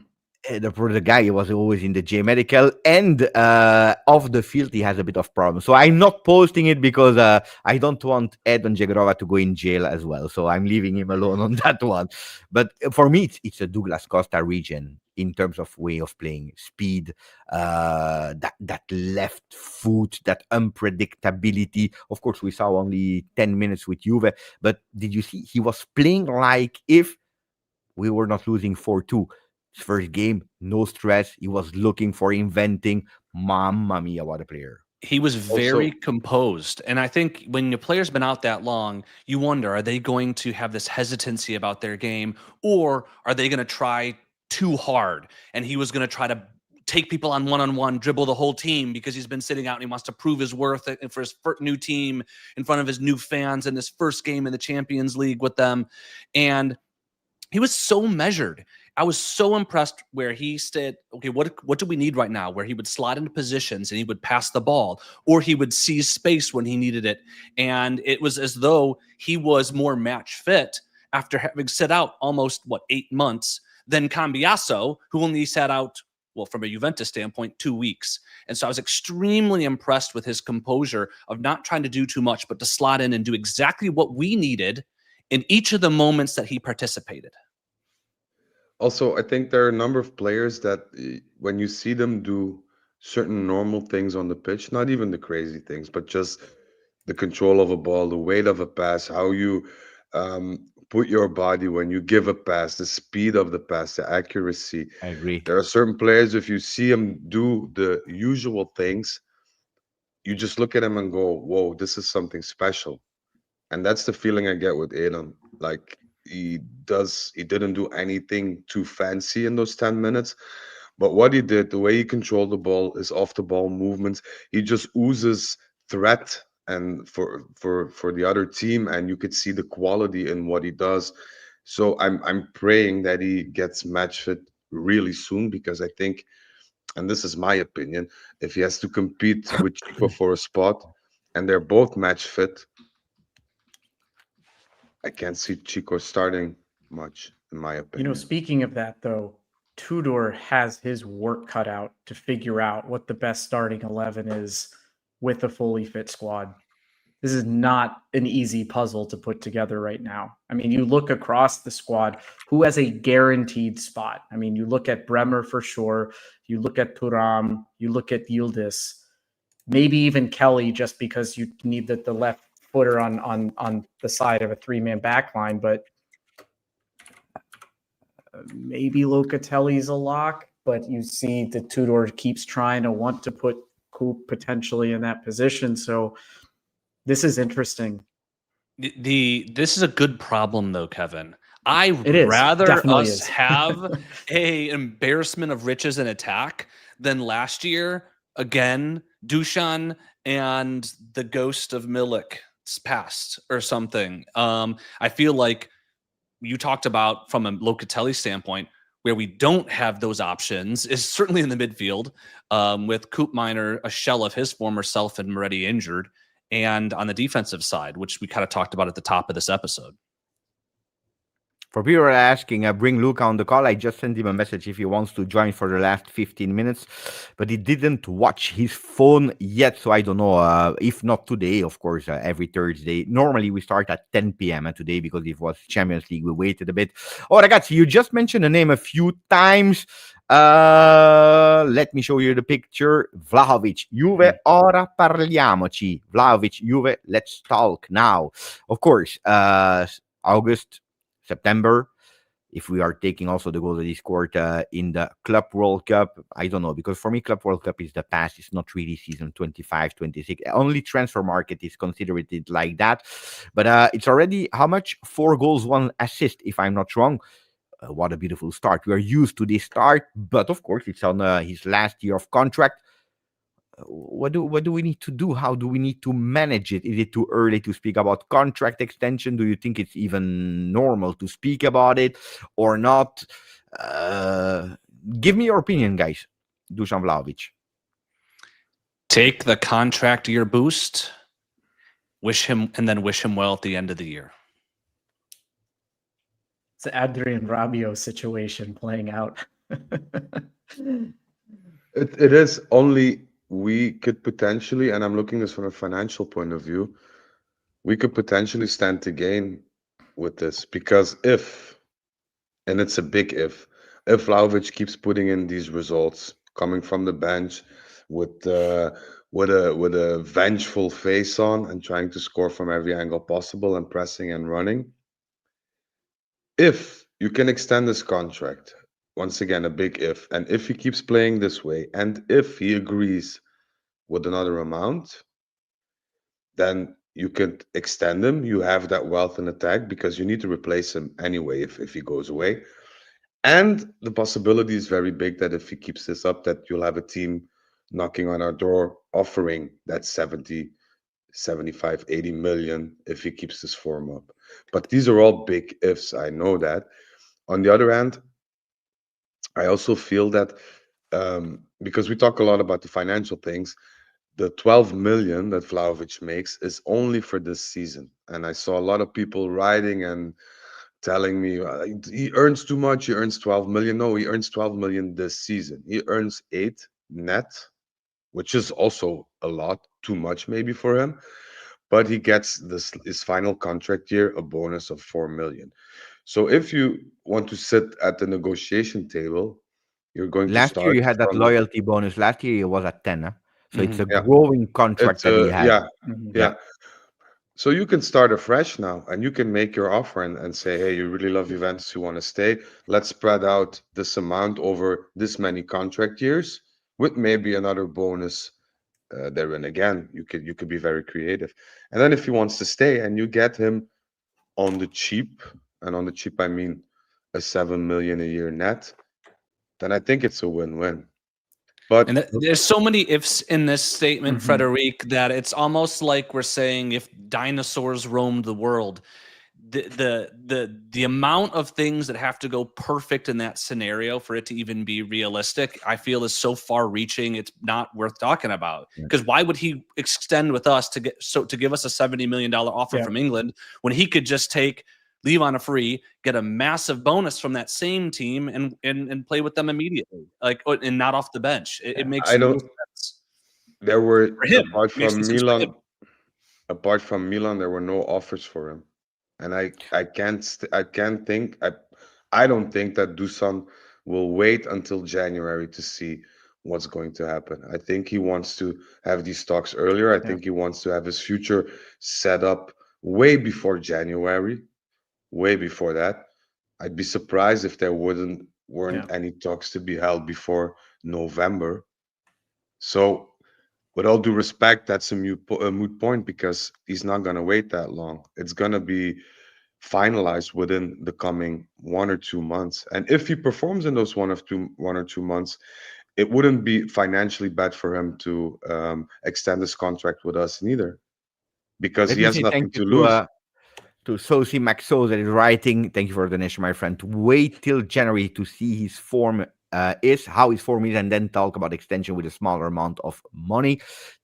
The guy was always in the J medical, and off the field he has a bit of problem. So I'm not posting it because I don't want Edon Zhegrova to go in jail as well. So I'm leaving him alone on that one. But for me, it's a Douglas Costa region in terms of way of playing, speed, that left foot, that unpredictability. Of course, we saw only 10 minutes with Juve, but did you see he was playing like if we were not losing 4-2? First game, no stress. He was looking for inventing. Mamma mia, what a player. He was very composed. And I think when your player's been out that long, you wonder, are they going to have this hesitancy about their game, or are they going to try too hard? And he was going to try to take people on one-on-one, dribble the whole team because he's been sitting out and he wants to prove his worth for his new team in front of his new fans in his first game in the Champions League with them. And he was so measured. I was so impressed where he said, okay, what do we need right now? Where he would slot into positions and he would pass the ball, or he would seize space when he needed it. And it was as though he was more match fit after having sat out almost, 8 months than Cambiaso, who only sat out, well, from a Juventus standpoint, 2 weeks. And so I was extremely impressed with his composure of not trying to do too much, but to slot in and do exactly what we needed in each of the moments that he participated. Also, I think there are a number of players that when you see them do certain normal things on the pitch, not even the crazy things, but just the control of a ball, the weight of a pass, how you put your body when you give a pass, the speed of the pass, the accuracy. I agree. There are certain players, if you see them do the usual things, you just look at them and go, whoa, this is something special. And that's the feeling I get with Aiden. Like, he didn't do anything too fancy in those 10 minutes, but what he did, the way he controlled the ball, his off the ball movements, he just oozes threat and for the other team, and you could see the quality in what he does. So I'm praying that he gets match fit really soon, because I think, and this is my opinion, if he has to compete with Chico for a spot and they're both match fit, I can't see Chico starting much, in my opinion. You know, speaking of that, though, Tudor has his work cut out to figure out what the best starting 11 is with a fully fit squad. This is not an easy puzzle to put together right now. I mean, you look across the squad, who has a guaranteed spot? I mean, you look at Bremer for sure. You look at Thuram. You look at Yildiz. Maybe even Kelly, just because you need the left footer on the side of a three-man back line, but maybe Locatelli's a lock, but you see the Tudor keeps trying to want to put Coop potentially in that position. So this is interesting. This is a good problem though, Kevin. I'd It is. rather Definitely us is. have a embarrassment of riches in attack than last year again Dushan and the ghost of Milik's past or something. I feel like you talked about from a Locatelli standpoint where we don't have those options is certainly in the midfield with Koopmeiner, a shell of his former self and already injured, and on the defensive side, which we kind of talked about at the top of this episode. For people are asking, bring Luca on the call. I just sent him a message if he wants to join for the last 15 minutes, but he didn't watch his phone yet, so I don't know. If not today, of course, every Thursday. Normally we start at 10 p.m. Today because it was Champions League. We waited a bit. Oh, ragazzi, you just mentioned the name a few times. Let me show you the picture. Vlahovic, Juve, ora parliamoci. Vlahovic, Juve, let's talk now. Of course, August, September, if we are taking also the goal that he scored in the Club World Cup. I don't know, because for me, Club World Cup is the past. It's not really season 25, 26. Only transfer market is considered it like that. But it's already, how much? 4 goals, 1 assist, if I'm not wrong. What a beautiful start. We are used to this start, but of course, it's on his last year of contract. What do we need to do? How do we need to manage it? Is it too early to speak about contract extension? Do you think it's even normal to speak about it or not? Give me your opinion, guys. Dusan Vlahovic. Take the contract year boost, wish him well at the end of the year. It's the Adrian Rabiot situation playing out. It is only we could potentially, and I'm looking at this from a financial point of view, we could potentially stand to gain with this because if, and it's a big if Vlahovic keeps putting in these results, coming from the bench with a vengeful face on and trying to score from every angle possible and pressing and running, if you can extend this contract, once again, a big if, and if he keeps playing this way, and if he agrees with another amount, then you could extend him. You have that wealth in attack because you need to replace him anyway if he goes away. And the possibility is very big that if he keeps this up, that you'll have a team knocking on our door offering that 70, 75, 80 million if he keeps this form up. But these are all big ifs. I know that. On the other hand, I also feel that because we talk a lot about the financial things, the 12 million that Vlahovic makes is only for this season. And I saw a lot of people writing and telling me he earns too much, he earns 12 million. No, he earns 12 million this season. He earns 8 net, which is also a lot, too much maybe for him. But he gets his final contract year a bonus of 4 million. So if you want to sit at the negotiation table, you're going to Last year start you had that from loyalty bonus. Last year it was at 10. Huh? So it's a Yeah. growing contract it's that he has. yeah, Mhm. yeah. So you can start afresh now and you can make your offer and say, hey, you really love Juventus, you want to stay. Let's spread out this amount over this many contract years with maybe another bonus therein. Again, you could be very creative. And then if he wants to stay and you get him on the cheap, and on the cheap I mean a 7 million a year net, then I think it's a win-win. But And there's so many ifs in this statement, Mhm. Frederic, that it's almost like we're saying if dinosaurs roamed the world. The amount of things that have to go perfect in that scenario for it to even be realistic, I feel is so far reaching, it's not worth talking about. Because why would he extend with us to give us a $70 million offer from England when he could just leave on a free, get a massive bonus from that same team and play with them immediately, and not off the bench. It makes I no don't. sense There were for him. apart It makes no from sense for him. Milan, there were no offers for him, and I can't think I don't think that Dusan will wait until January to see what's going to happen. I think he wants to have these talks earlier. I think he wants to have his future set up way before January, way before that. I'd be surprised if there weren't any talks to be held before November. So with all due respect, that's a moot point because he's not going to wait that long. It's going to be finalized within the coming 1 or 2 months. And if he performs in those 1 or 2 months, it wouldn't be financially bad for him to extend his contract with us neither, because Let he me has say thank nothing you to lose. to Sosi Maxo that is writing. Thank you for the donation, my friend. To wait till January to see his form how his form is, and then talk about extension with a smaller amount of money.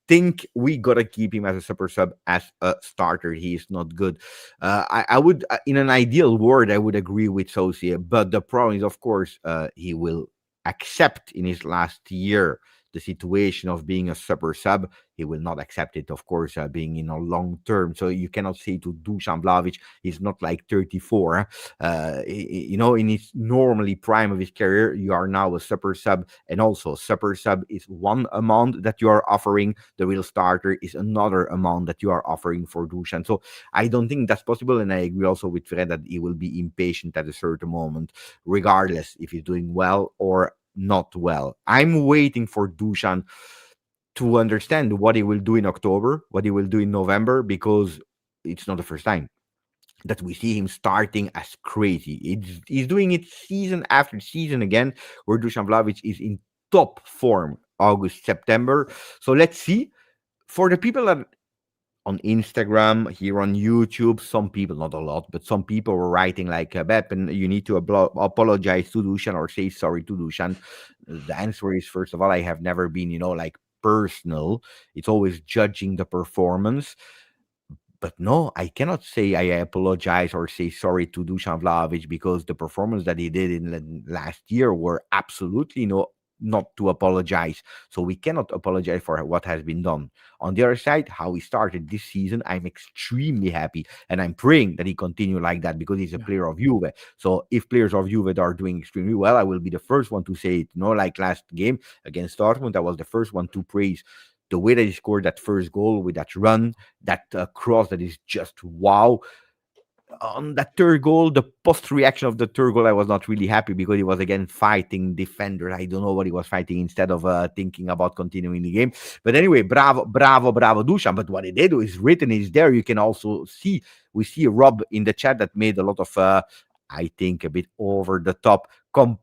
Think we gotta keep him as a super sub as a starter. He is not good. I would, in an ideal world, I would agree with Sosi, but the problem is, of course, he will accept in his last year the situation of being a super sub. He will not accept it, of course, being in a long term. So you cannot say to Dusan Vlahovic, he's not like 34. In his normally prime of his career, you are now a super sub, and also super sub is one amount that you are offering. The real starter is another amount that you are offering for Dusan. So I don't think that's possible, and I agree also with Fred that he will be impatient at a certain moment, regardless if he's doing well or not well. I'm waiting for Dusan to understand what he will do in October, what he will do in November, because it's not the first time that we see him starting as crazy. He's doing it season after season again, where Dusan Vlahovic is in top form August, September. So let's see. For the people that on Instagram, here on YouTube, some people, not a lot, but some people were writing like, Bep, and you need to apologize to Dusan or say sorry to Dusan. The answer is, first of all, I have never been, like personal. It's always judging the performance. But no, I cannot say I apologize or say sorry to Dusan Vlahovic, because the performance that he did in last year were absolutely not to apologize. So we cannot apologize for what has been done. On the other side, how he started this season, I'm extremely happy, and I'm praying that he continue like that, because he's a Yeah. player of Juve. So if players of Juve are doing extremely well, I will be the first one to say it. Like last game against Dortmund, I was the first one to praise the way that he scored that first goal with that run, that cross that is just wow. On that third goal, the post reaction of the third goal, I was not really happy, because he was again fighting defender. I don't know what he was fighting, instead of thinking about continuing the game. But anyway, bravo, bravo, bravo, Dusan. But what he did is written, is there. You can also see, we see Rob in the chat that made a lot of, I think, a bit over the top comes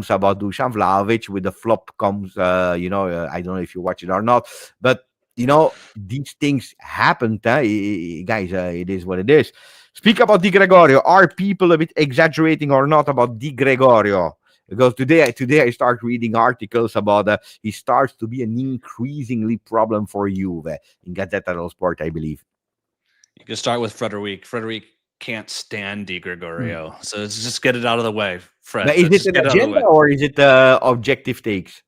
about Dusan Vlahovic. With the flop comes, I don't know if you watch it or not, but these things happen, guys. It is what it is. Speak about Di Gregorio. Are people a bit exaggerating or not about Di Gregorio? Because today I start reading articles about he starts to be an increasingly problem for Juve in Gazzetta dello Sport, I believe. You can start with Frederic. Frederic can't stand Di Gregorio. So let's just get it out of the way, Fred. But is Let's it just an get it out of the agenda, way. or is it objective takes?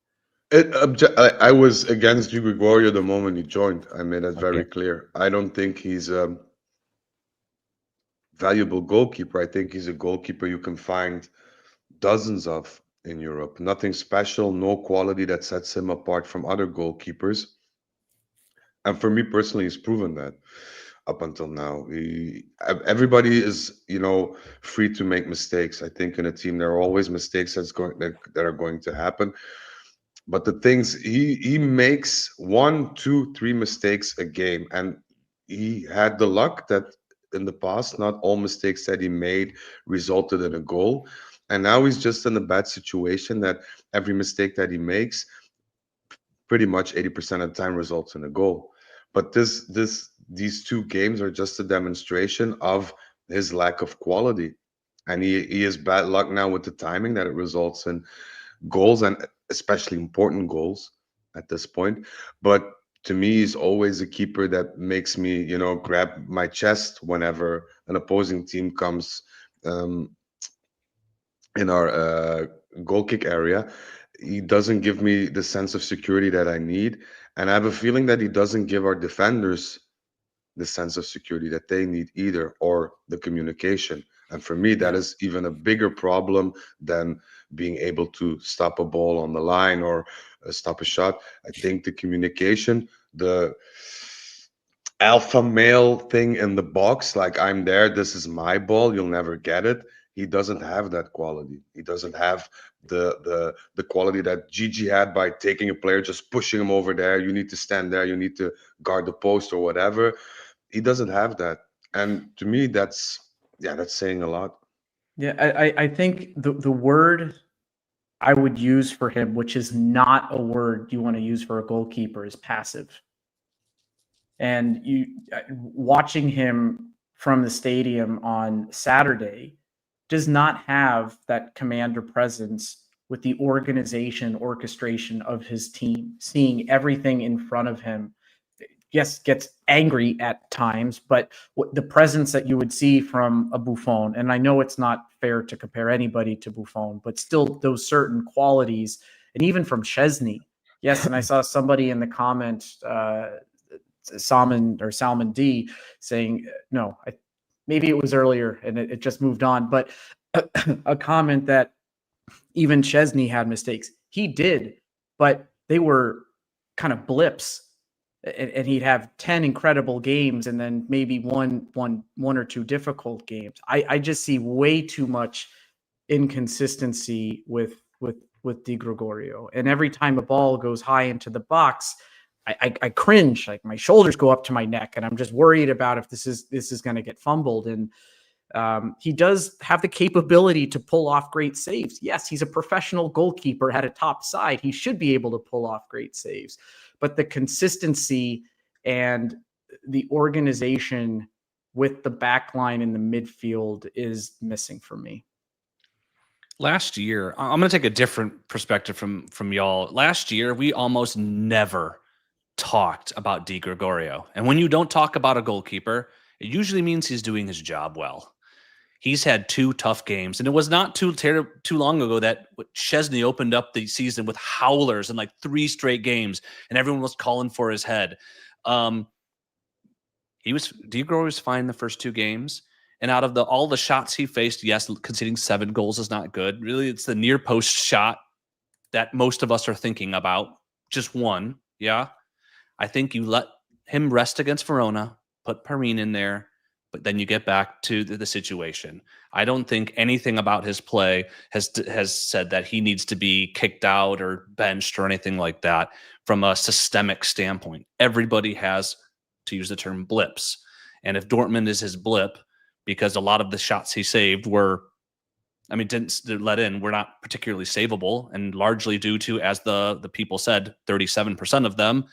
I was against Di Gregorio the moment he joined. I made that very Okay. clear. I don't think he's a valuable goalkeeper. I think he's a goalkeeper you can find dozens of in Europe. Nothing special, no quality that sets him apart from other goalkeepers. And for me personally, he's proven that up until now. Everybody is, free to make mistakes. I think in a team there are always mistakes that are going to happen. But the things he makes 1, 2, 3 mistakes a game, and he had the luck that in the past not all mistakes that he made resulted in a goal, and now he's just in a bad situation that every mistake that he makes pretty much 80% of the time results in a goal. But these two games are just a demonstration of his lack of quality, and he has bad luck now with the timing that it results in goals, and especially important goals at this point. But to me, he's always a keeper that makes me, grab my chest whenever an opposing team comes um, in our goal kick area. He doesn't give me the sense of security that I need. And I have a feeling that he doesn't give our defenders the sense of security that they need either, or the communication. And for me, that Yeah. is even a bigger problem than being able to stop a ball on the line or stop a shot. I think the communication, the alpha male thing in the box, like I'm there, this is my ball, you'll never get it. He doesn't have that quality. He doesn't have the quality that Gigi had by taking a player, just pushing him over there. You need to stand there. You need to guard the post or whatever. He doesn't have that, and to me, that's saying a lot. Yeah, I think the word I would use for him, which is not a word you want to use for a goalkeeper, is passive. And watching him from the stadium on Saturday does not have that command or presence with the organization, orchestration of his team, seeing everything in front of him. Yes, gets angry at times, but the presence that you would see from a Buffon, and I know it's not fair to compare anybody to Buffon, but still those certain qualities, and even from Szczesny. Yes, and I saw somebody in the comment, Salmon D, saying, no, maybe it was earlier and it just moved on, but a comment that even Szczesny had mistakes. He did, but they were kind of blips. And he'd have 10 incredible games and then maybe one or two difficult games. I just see way too much inconsistency with Di Gregorio. And every time a ball goes high into the box, I cringe, like my shoulders go up to my neck, and I'm just worried about if this is going to get fumbled. And he does have the capability to pull off great saves. Yes, he's a professional goalkeeper at a top side. He should be able to pull off great saves. But the consistency and the organization with the back line in the midfield is missing for me. Last year, I'm going to take a different perspective from y'all. Last year, we almost never talked about Di Gregorio. And when you don't talk about a goalkeeper, it usually means he's doing his job well. He's had 2 tough games, and it was not too long ago that Szczesny opened up the season with howlers and like 3 straight games, and everyone was calling for his head. Di Gregorio was fine the first 2 games, and out of all the shots he faced, yes, conceding 7 goals is not good. Really, it's the near post shot that most of us are thinking about. Just one, yeah. I think you let him rest against Verona, put Perrine in there, but then you get back to the situation. I don't think anything about his play has said that he needs to be kicked out or benched or anything like that from a systemic standpoint. Everybody has, to use the term, blips. And if Dortmund is his blip, because a lot of the shots he saved didn't let in, were not particularly savable, and largely due to, as the people said, 37% of them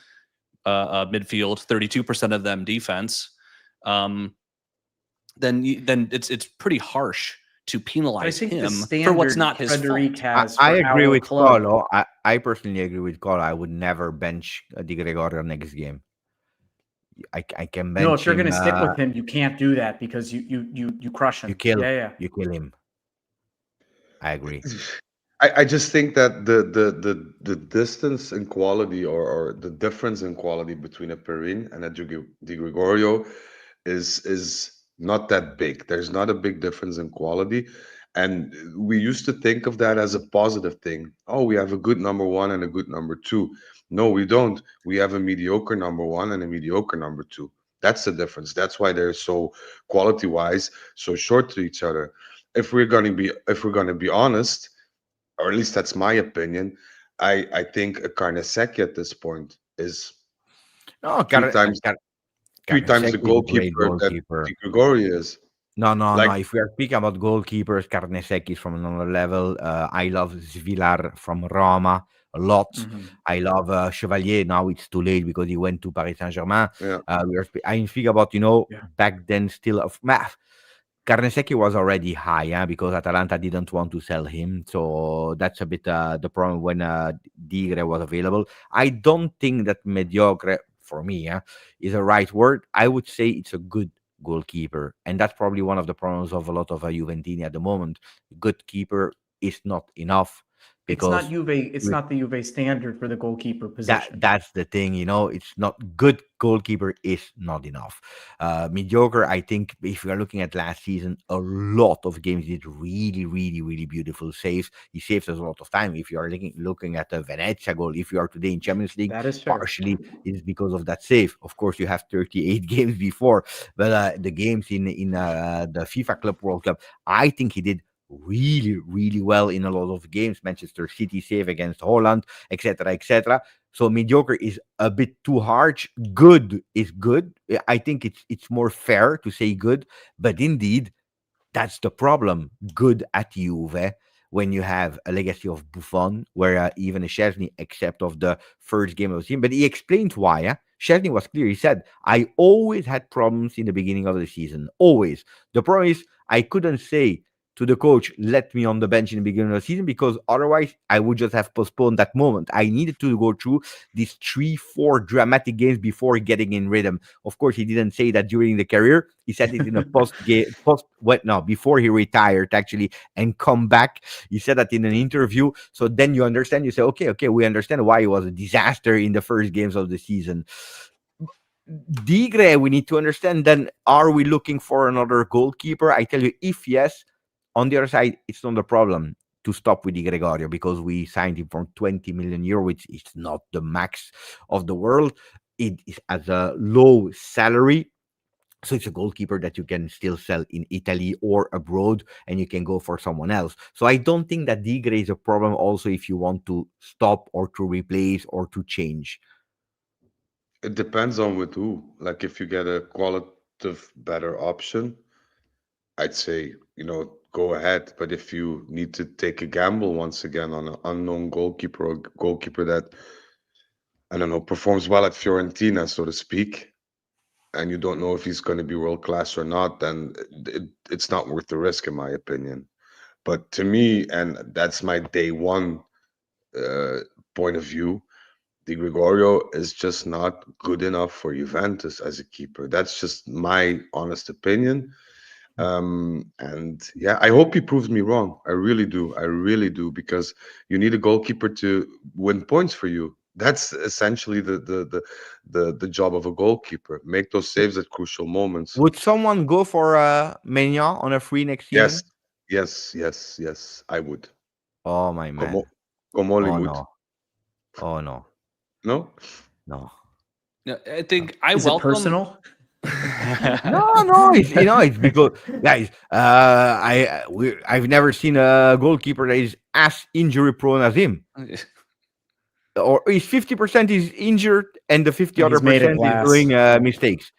midfield, 32% of them defense. Then it's pretty harsh to penalize him for what's not his fault. I agree with Colo. I personally agree with Colo. I would never bench Di Gregorio next game. I can bench. No, if you're going to stick with him, you can't do that because you crush him. You kill. Yeah. You kill him. I agree. I just think that the distance in quality or the difference in quality between a Perrine and a Di Gregorio is not that big. There's not a big difference in quality. And we used to think of that as a positive thing. Oh, we have a good number 1 and a good number 2. No, we don't. We have a mediocre number 1 and a mediocre number 2. That's the difference. That's why they're so quality-wise so short to each other. If we're going to be honest, or at least that's my opinion, I think a Carnesecchi at this point is three times the goalkeeper that Di Gregorio is. No. If we are speaking about goalkeepers, Carnesecchi is from another level. I love Svilar from Roma a lot. Mm-hmm. I love Chevalier. Now it's too late because he went to Paris Saint-Germain. Yeah. I speak about, back then still of math. Carnesecchi was already high because Atalanta didn't want to sell him. So that's a bit the problem when Digre was available. I don't think that mediocre, for me, is a right word. I would say it's a good goalkeeper. And that's probably one of the problems of a lot of Juventini at the moment. Good keeper is not enough. Because it's not Juve. It's not the Juve standard for the goalkeeper position. That's the thing, It's not good. Goalkeeper is not enough. Mediocre. I think if we are looking at last season, a lot of games did really, really, really beautiful saves. He saves us a lot of time. If you are looking at the Venezia goal, if you are today in Champions League, that is fair. Partially is because of that save. Of course, you have 38 games before, but the games in the FIFA Club World Cup, I think he did really, really well in a lot of games. Manchester City save against Holland, etc., etc. So mediocre is a bit too harsh. Good is good. I think it's more fair to say good, but indeed that's the problem. Good at Juve when you have a legacy of Buffon, where even Szczesny, except of the first game of the season, but he explained why. Szczesny was clear. He said, "I always had problems in the beginning of the season. Always. The problem is I couldn't say to the coach, let me on the bench in the beginning of the season, because otherwise I would just have postponed that moment. I needed to go through these 3-4 dramatic games before getting in rhythm." Of course, he didn't say that during the career. He said it in a before he retired, actually, and come back. He said that in an interview. So then you understand. You say, okay, we understand why it was a disaster in the first games of the season. Digre, we need to understand then, are we looking for another goalkeeper? I tell you, if yes, on the other side, it's not a problem to stop with Di Gregorio, because we signed him for 20 million euro, which is not the max of the world. It is as a low salary. So it's a goalkeeper that you can still sell in Italy or abroad, and you can go for someone else. So I don't think that Digre is a problem also if you want to stop or to replace or to change. It depends on with who. Like if you get a qualitative better option, I'd say, go ahead. But if you need to take a gamble once again on an unknown goalkeeper or goalkeeper that, I don't know, performs well at Fiorentina, so to speak, and you don't know if he's going to be world class or not, then it's not worth the risk, in my opinion. But to me, and that's my day one uh, point of view, Di Gregorio is just not good enough for Juventus as a keeper. That's just my honest opinion. And yeah, I hope he proves me wrong. I really do. I really do, because you need a goalkeeper to win points for you. That's essentially the job of a goalkeeper. Make those saves at crucial moments. Would someone go for Maignan on a free next Yes, season? yes, I would. Oh, my Como, man. como Oh, Hollywood. no. Oh, no. No? No. Yeah, I think I Is it welcome. personal? No, it's because, guys, I've never seen a goalkeeper that is as injury prone as him. Or is 50% is injured and the 50 And other he's made of percent is glass. doing Yeah. mistakes.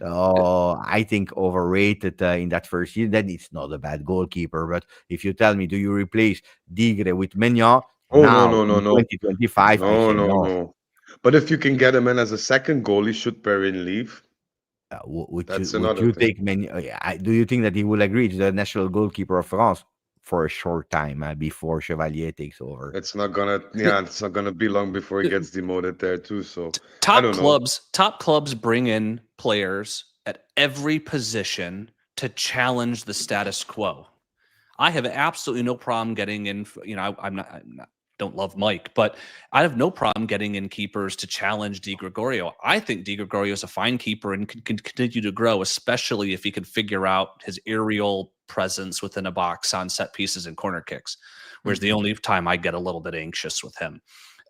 Oh, I think overrated in that first season. Then it's not a bad goalkeeper. But if you tell me, do you replace Digre with Maignan Oh, no, now no, no, in no. 2025? I No, say no, no. no. But if you can get him in as a second goalie, should Perrin leave? That's Would another you thing. take Maignan? Do you think that he will agree to the national goalkeeper of France for a short time before Chevalier takes over? It's not gonna be long before he gets demoted there too. So I top don't know. clubs bring in players at every position to challenge the status quo. I have absolutely no problem getting in. I'm not don't love Mike, but I have no problem getting in keepers to challenge Di Gregorio. I think Di Gregorio is a fine keeper and can continue to grow, especially if he can figure out his aerial presence within a box on set pieces and corner kicks. Whereas the only time I get a little bit anxious with him.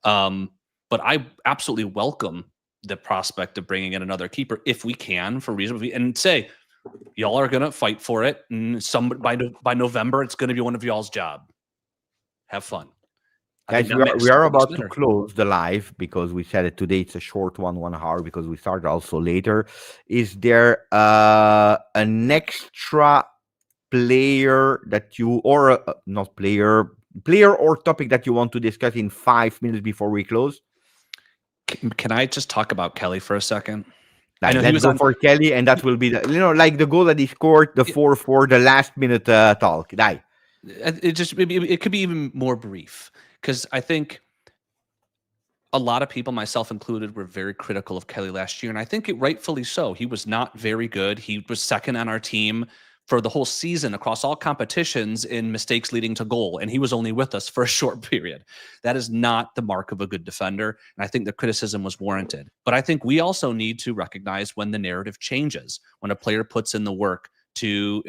But I absolutely welcome the prospect of bringing in another keeper if we can, for reasonable, and say y'all are going to fight for it, and by November it's going to be one of y'all's job. Have fun. I think Guys, that makes we are it about to better. close the live because we said it today. It's a short 1 hour because we started also later. Is there an extra player that you, or not player or topic that you want to discuss in 5 minutes before we close? Can I just talk about Kelly for a second? Like, know he let's was go on- for Kelly, and that will be like the goal that he scored, the 4-4, the last minute talk. Die. It could be even more brief, because I think a lot of people, myself included, were very critical of Kelly last year, and I think it rightfully so. He was not very good. He was second on our team for the whole season across all competitions in mistakes leading to goal, and he was only with us for a short period. That is not the mark of a good defender, and I think the criticism was warranted. But I think we also need to recognize when the narrative changes, when a player puts in the work to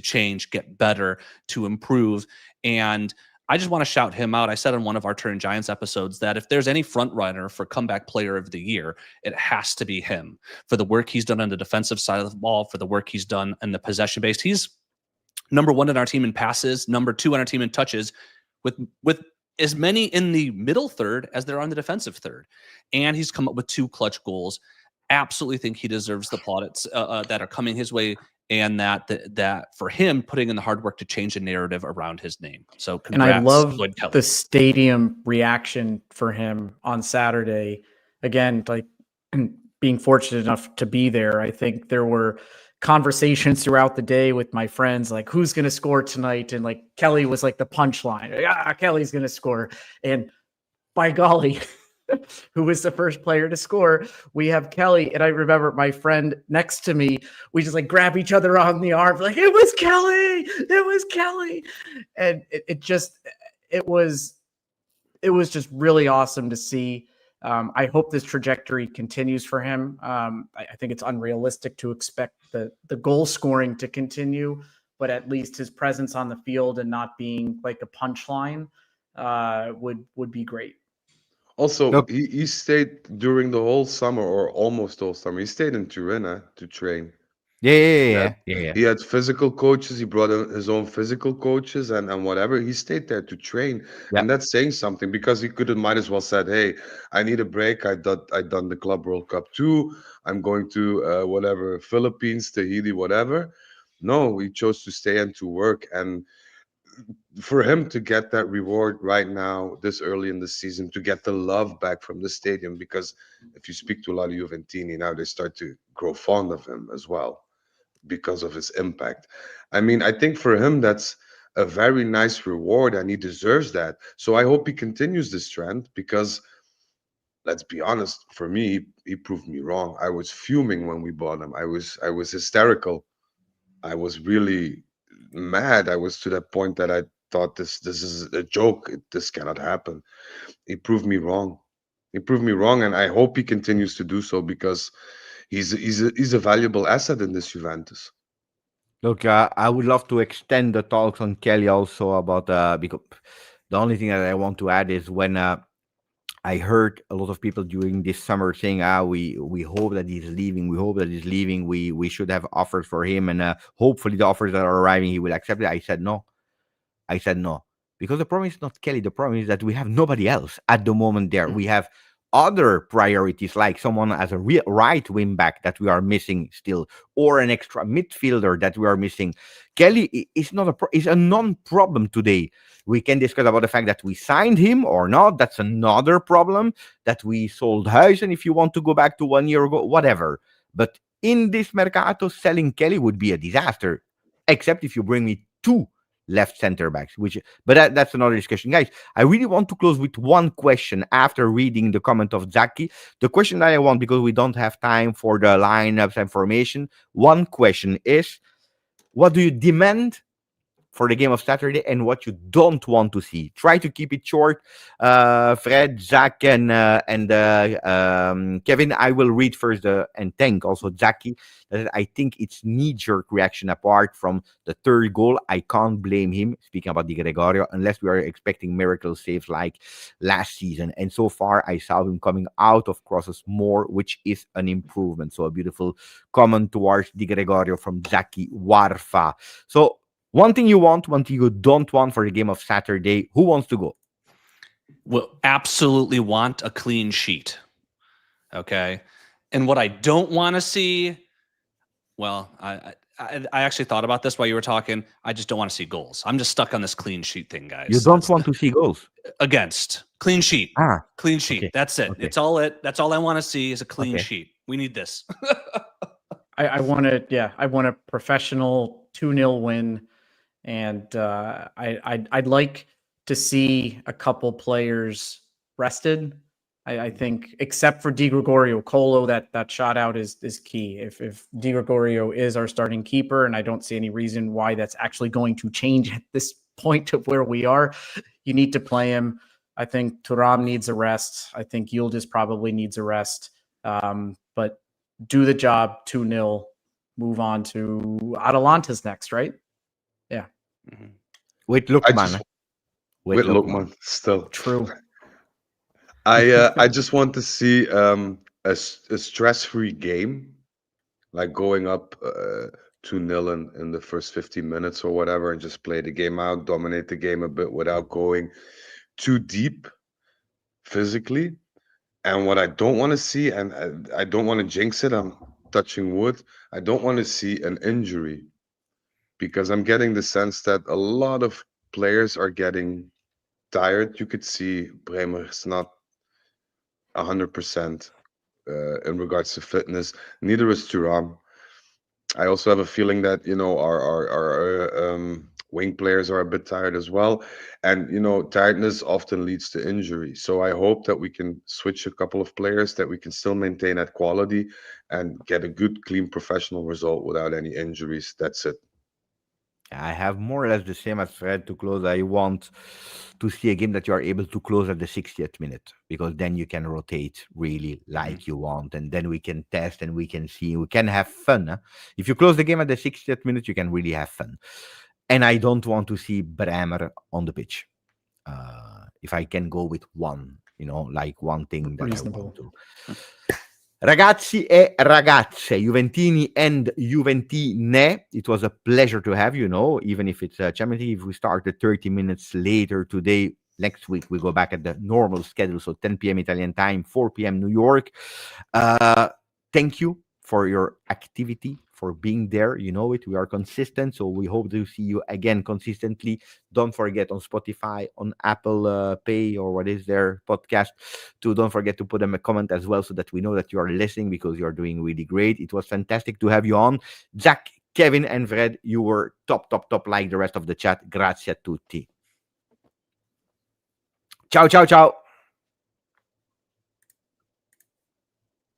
change, get better, to improve. And I just want to shout him out. I said on one of our Turin Giants episodes that if there's any front runner for comeback player of the year, it has to be him, for the work he's done on the defensive side of the ball, for the work he's done in the possession base. He's number 1 in our team in passes, number 2 on our team in touches, with as many in the middle third as there are on the defensive third. And he's come up with 2 clutch goals. Absolutely think he deserves the plaudits that are coming his way, and that for him putting in the hard work to change the narrative around his name. So congrats, and I love Lloyd Kelly. the stadium reaction for him on Saturday. Again, like being fortunate enough to be there, I think there were conversations throughout the day with my friends, like who's going to score tonight, and like Kelly was like the punchline. Yeah, Kelly's going to score, and by golly. Who was the first player to score? We have Kelly. And I remember my friend next to me, we just like grab each other on the arm, like, it was Kelly, it was Kelly. And it was just really awesome to see. I hope this trajectory continues for him. I think it's unrealistic to expect the goal scoring to continue, but at least his presence on the field and not being like a punchline would be great. Also, Look, he stayed during the whole summer, or almost all summer. He stayed in Turin to train. yeah. He had physical coaches. He brought in his own physical coaches and whatever. He stayed there to train, Yeah. and that's saying something, because he could have might as well said, "Hey, I need a break. I done the Club World Cup too. I'm going to whatever, Philippines, Tahiti, whatever." No, he chose to stay and to work, and for him to get that reward right now, this early in the season, to get the love back from the stadium, because if you speak to a lot of Juventini now, they start to grow fond of him as well because of his impact. I mean, I think for him, that's a very nice reward, and he deserves that. So I hope he continues this trend, because let's be honest, for me, he proved me wrong. I was fuming when we bought him. I was hysterical. I was really mad. I was to that point that I thought this is a joke. This cannot happen. He proved me wrong. He proved me wrong, and I hope he continues to do so, because he's a valuable asset in this Juventus. Look, I would love to extend the talks on Kelly also about because the only thing that I want to add is when I heard a lot of people during this summer saying, we hope that he's leaving, we hope that he's leaving, we should have offers for him, and hopefully the offers that are arriving he will accept it. I said no, because the problem is not Kelly. The problem is that we have nobody else at the moment there. We have other priorities, like someone as a right wing back that we are missing still, or an extra midfielder that we are missing. Kelly is not is a non-problem today. We can discuss about the fact that we signed him or not. That's another problem. That we sold Huizen, if you want to go back to 1 year ago, whatever. But in this mercato, selling Kelly would be a disaster, except if you bring me 2 left center backs, but that's another discussion. Guys, I really want to close with one question after reading the comment of Zaki. The question that I want, because we don't have time for the lineups and formation, one question is, what do you demand for the game of Saturday and what you don't want to see? Try to keep it short. Fred, Zach, and Kevin, I will read first and thank also Zaki. I think it's knee-jerk reaction apart from the third goal. I can't blame him, speaking about Di Gregorio, unless we are expecting miracle saves like last season. And so far, I saw him coming out of crosses more, which is an improvement. So a beautiful comment towards Di Gregorio from Zaki Warfa. So one thing you want, one thing you don't want for the game of Saturday. Who wants to go? Will absolutely want a clean sheet. Okay. And what I don't want to see, well, I actually thought about this while you were talking. I just don't want to see goals. I'm just stuck on this clean sheet thing, guys. You don't want to see goals? Against. Clean sheet. Clean sheet. Okay. That's it. Okay. That's all I want to see is a clean sheet. We need this. I want a professional 2-0 win. And I'd like to see a couple players rested. I think, except for Di Gregorio, Colo, that shot out is key. If Di Gregorio is our starting keeper, and I don't see any reason why that's actually going to change at this point of where we are, you need to play him. I think Thuram needs a rest. I think Yildiz probably needs a rest. But do the job, 2-0, move on to Atalanta's next, right? Yeah. Mm-hmm. With Lookman. With Lookman, still. True. I just want to see a stress-free game, like going up 2-0 in the first 15 minutes or whatever, and just play the game out, dominate the game a bit without going too deep physically. And what I don't want to see, and I don't want to jinx it, I'm touching wood, I don't want to see an injury, because I'm getting the sense that a lot of players are getting tired. You could see Bremer is not 100% in regards to fitness. Neither is Thuram. I also have a feeling that our wing players are a bit tired as well, and tiredness often leads to injury. So I hope that we can switch a couple of players, that we can still maintain that quality and get a good, clean, professional result without any injuries. That's it. I have more or less the same as Fred to close. I want to see a game that you are able to close at the 60th minute, because then you can rotate really like you want, and then we can test and we can see, we can have fun. Huh? If you close the game at the 60th minute, you can really have fun. And I don't want to see Bremer on the pitch. If I can go with one, like one thing that Reasonable. I want to. Ragazzi e ragazze, Juventini and Juventine, it was a pleasure to have you, even if it's a Champions League. If we started 30 minutes later today, next week we go back at the normal schedule, so 10 p.m. Italian time, 4 p.m. New York. Thank you for your activity, for being there. You know it. We are consistent, so we hope to see you again consistently. Don't forget on Spotify, on Apple Pay, or what is their podcast, to don't forget to put them a comment as well, so that we know that you are listening, because you are doing really great. It was fantastic to have you on. Zach, Kevin, and Fred, you were top, like the rest of the chat. Grazie a tutti. Ciao, ciao, ciao.